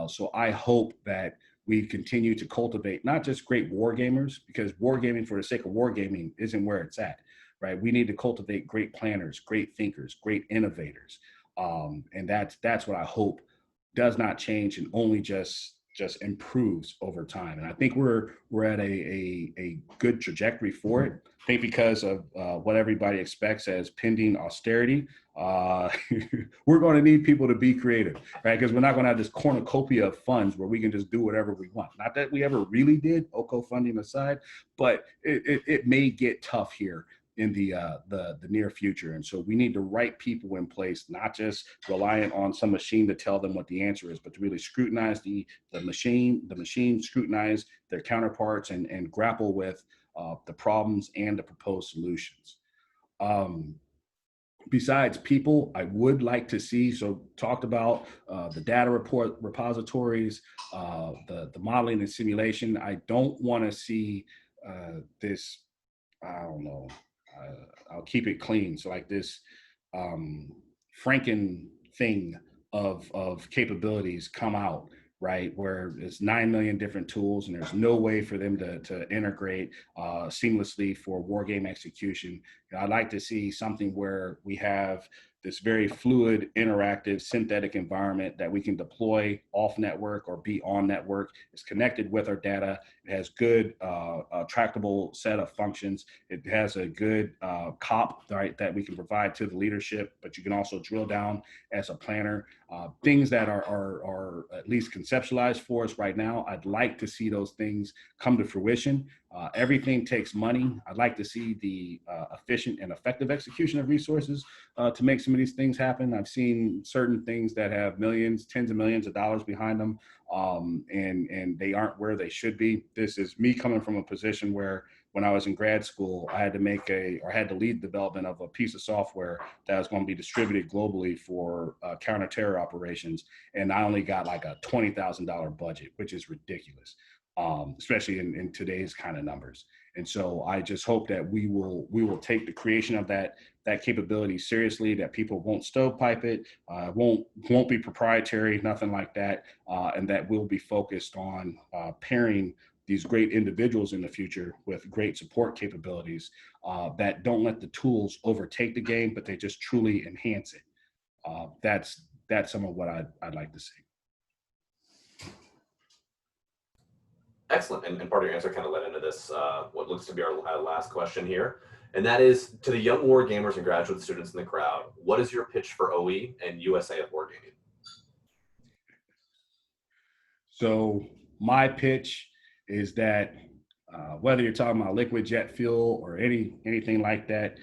So I hope that we continue to cultivate not just great war gamers, because wargaming for the sake of wargaming isn't where it's at, right? We need to cultivate great planners, great thinkers, great innovators. And that's what I hope does not change and only just improves over time. And I think we're at a good trajectory for it. I think because of what everybody expects as pending austerity, we're going to need people to be creative, right? Because we're not going to have this cornucopia of funds where we can just do whatever we want. Not that we ever really did, OCO funding aside, but it may get tough here in the near future. And so we need the right people in place, not just reliant on some machine to tell them what the answer is, but to really scrutinize the machine, scrutinize their counterparts and grapple with the problems and the proposed solutions. Besides people, I would like to see, so talked about the data repositories, the modeling and simulation. I don't want to see this, I don't know, I'll keep it clean. So like this Franken thing of capabilities come out, right? Where it's 9 million different tools and there's no way for them to integrate seamlessly for war game execution. I'd like to see something where we have this very fluid, interactive, synthetic environment that we can deploy off network or be on network. It's connected with our data. It has good tractable set of functions. It has a good COP, right, that we can provide to the leadership, but you can also drill down as a planner. Things that are at least conceptualized for us right now. I'd like to see those things come to fruition. Everything takes money. I'd like to see the efficient and effective execution of resources to make some of these things happen. I've seen certain things that have millions, tens of millions of dollars behind them, and they aren't where they should be. This is me coming from a position where when I was in grad school, I had to had to lead development of a piece of software that was going to be distributed globally for counter-terror operations. And I only got like a $20,000 budget, which is ridiculous. Especially in today's kind of numbers. And so I just hope that we will take the creation of that capability seriously, that people won't stovepipe it, won't be proprietary, nothing like that, and that we'll be focused on pairing these great individuals in the future with great support capabilities that don't let the tools overtake the game, but they just truly enhance it. That's some of what I'd like to see. Excellent, and part of your answer kind of led into this, what looks to be our last question here, and that is, to the young war gamers and graduate students in the crowd, what is your pitch for OE and USA at Wargaming? So my pitch is that whether you're talking about liquid jet fuel or anything like that,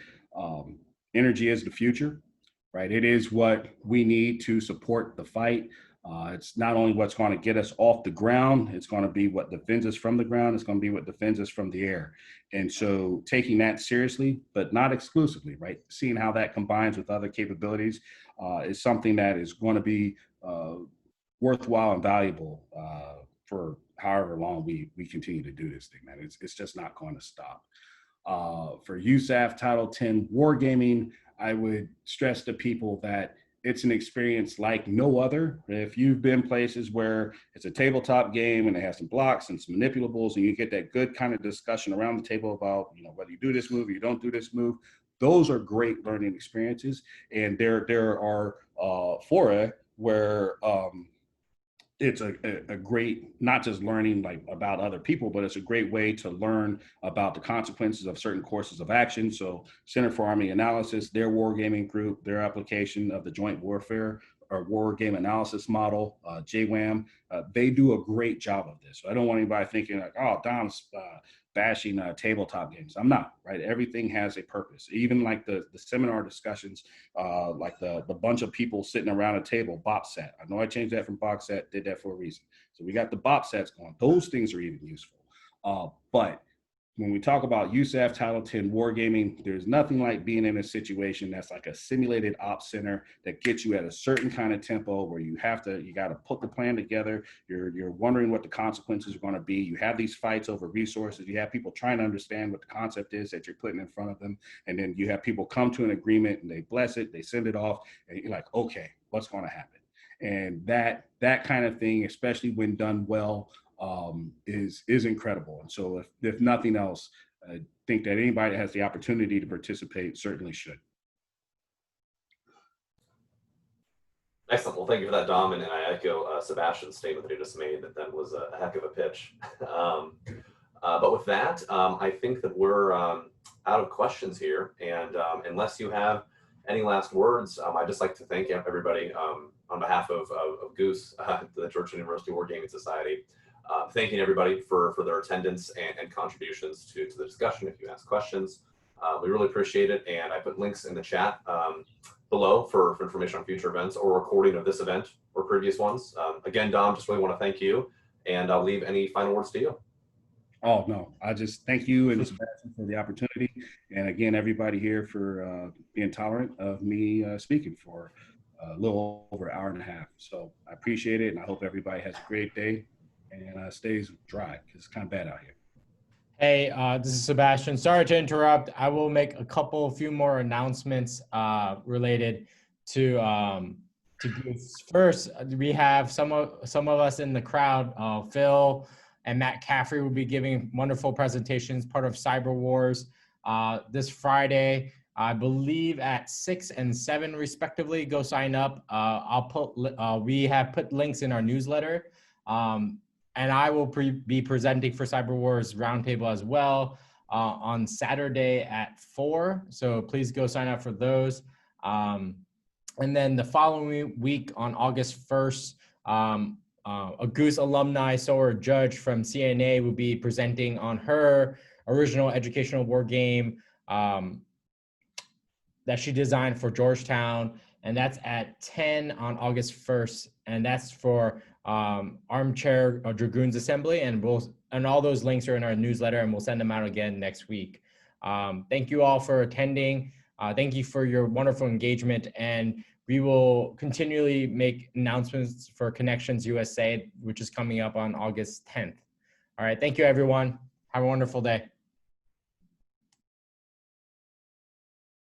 energy is the future, right? It is what we need to support the fight. It's not only what's going to get us off the ground, it's going to be what defends us from the ground, it's going to be what defends us from the air. And so taking that seriously, but not exclusively, right? Seeing how that combines with other capabilities is something that is going to be worthwhile and valuable for however long we continue to do this thing, man. It's just not going to stop. For USAF Title 10 Wargaming, I would stress to people that it's an experience like no other. If you've been places where it's a tabletop game and they have some blocks and some manipulables and you get that good kind of discussion around the table about, whether you do this move or you don't do this move, those are great learning experiences. And there are fora where it's a great, not just learning like about other people, but it's a great way to learn about the consequences of certain courses of action. So Center for Army Analysis, their wargaming group, their application of the Joint Warfare or War Game Analysis Model, JWAM, they do a great job of this. So I don't want anybody thinking like, oh, Dom's bashing tabletop games. I'm not, right? Everything has a purpose. Even like the seminar discussions, like the bunch of people sitting around a table, BOP set. I know I changed that from box set, did that for a reason. So we got the BOP sets going. Those things are even useful. But when we talk about USAF Title 10 Wargaming, there's nothing like being in a situation that's like a simulated ops center that gets you at a certain kind of tempo where you got to put the plan together. You're wondering what the consequences are going to be. You have these fights over resources. You have people trying to understand what the concept is that you're putting in front of them. And then you have people come to an agreement and they bless it, they send it off, and you're like, okay, what's going to happen? And that kind of thing, especially when done well, is incredible. And so if nothing else, I think that anybody that has the opportunity to participate certainly should. Excellent. Well, thank you for that, Dom. And I echo Sebastian's statement that he just made, that was a heck of a pitch. But with that, I think that we're out of questions here. And unless you have any last words, I'd just like to thank everybody on behalf of Goose, the Georgetown University Wargaming Society. Thanking everybody for their attendance and contributions to the discussion. If you ask questions, we really appreciate it. And I put links in the chat below for information on future events or recording of this event or previous ones. Again, Dom, just really want to thank you, and I'll leave any final words to you. Oh, no, I just thank you and Sebastian for the opportunity. And again, everybody here for being tolerant of me speaking for a little over an hour and a half. So I appreciate it, and I hope everybody has a great day and stays dry because it's kind of bad out here. Hey, this is Sebastian. Sorry to interrupt. I will make a few more announcements related to Goose. First, we have some of us in the crowd. Phil and Matt Caffrey will be giving wonderful presentations, part of Cyber Wars, this Friday. I believe at 6 and 7 respectively. Go sign up. We have put links in our newsletter, and I will be presenting for Cyber Wars Roundtable as well on Saturday at 4. So please go sign up for those. And then the following week on August 1st, a Goose alumni, Sora Judge from CNA, will be presenting on her original educational war game that she designed for Georgetown, and that's at 10 on August 1st, and that's for Armchair Dragoons Assembly, and all those links are in our newsletter, and we'll send them out again next week. Thank you all for attending. Thank you for your wonderful engagement, and we will continually make announcements for Connections USA, which is coming up on August 10th. All right, thank you everyone. Have a wonderful day.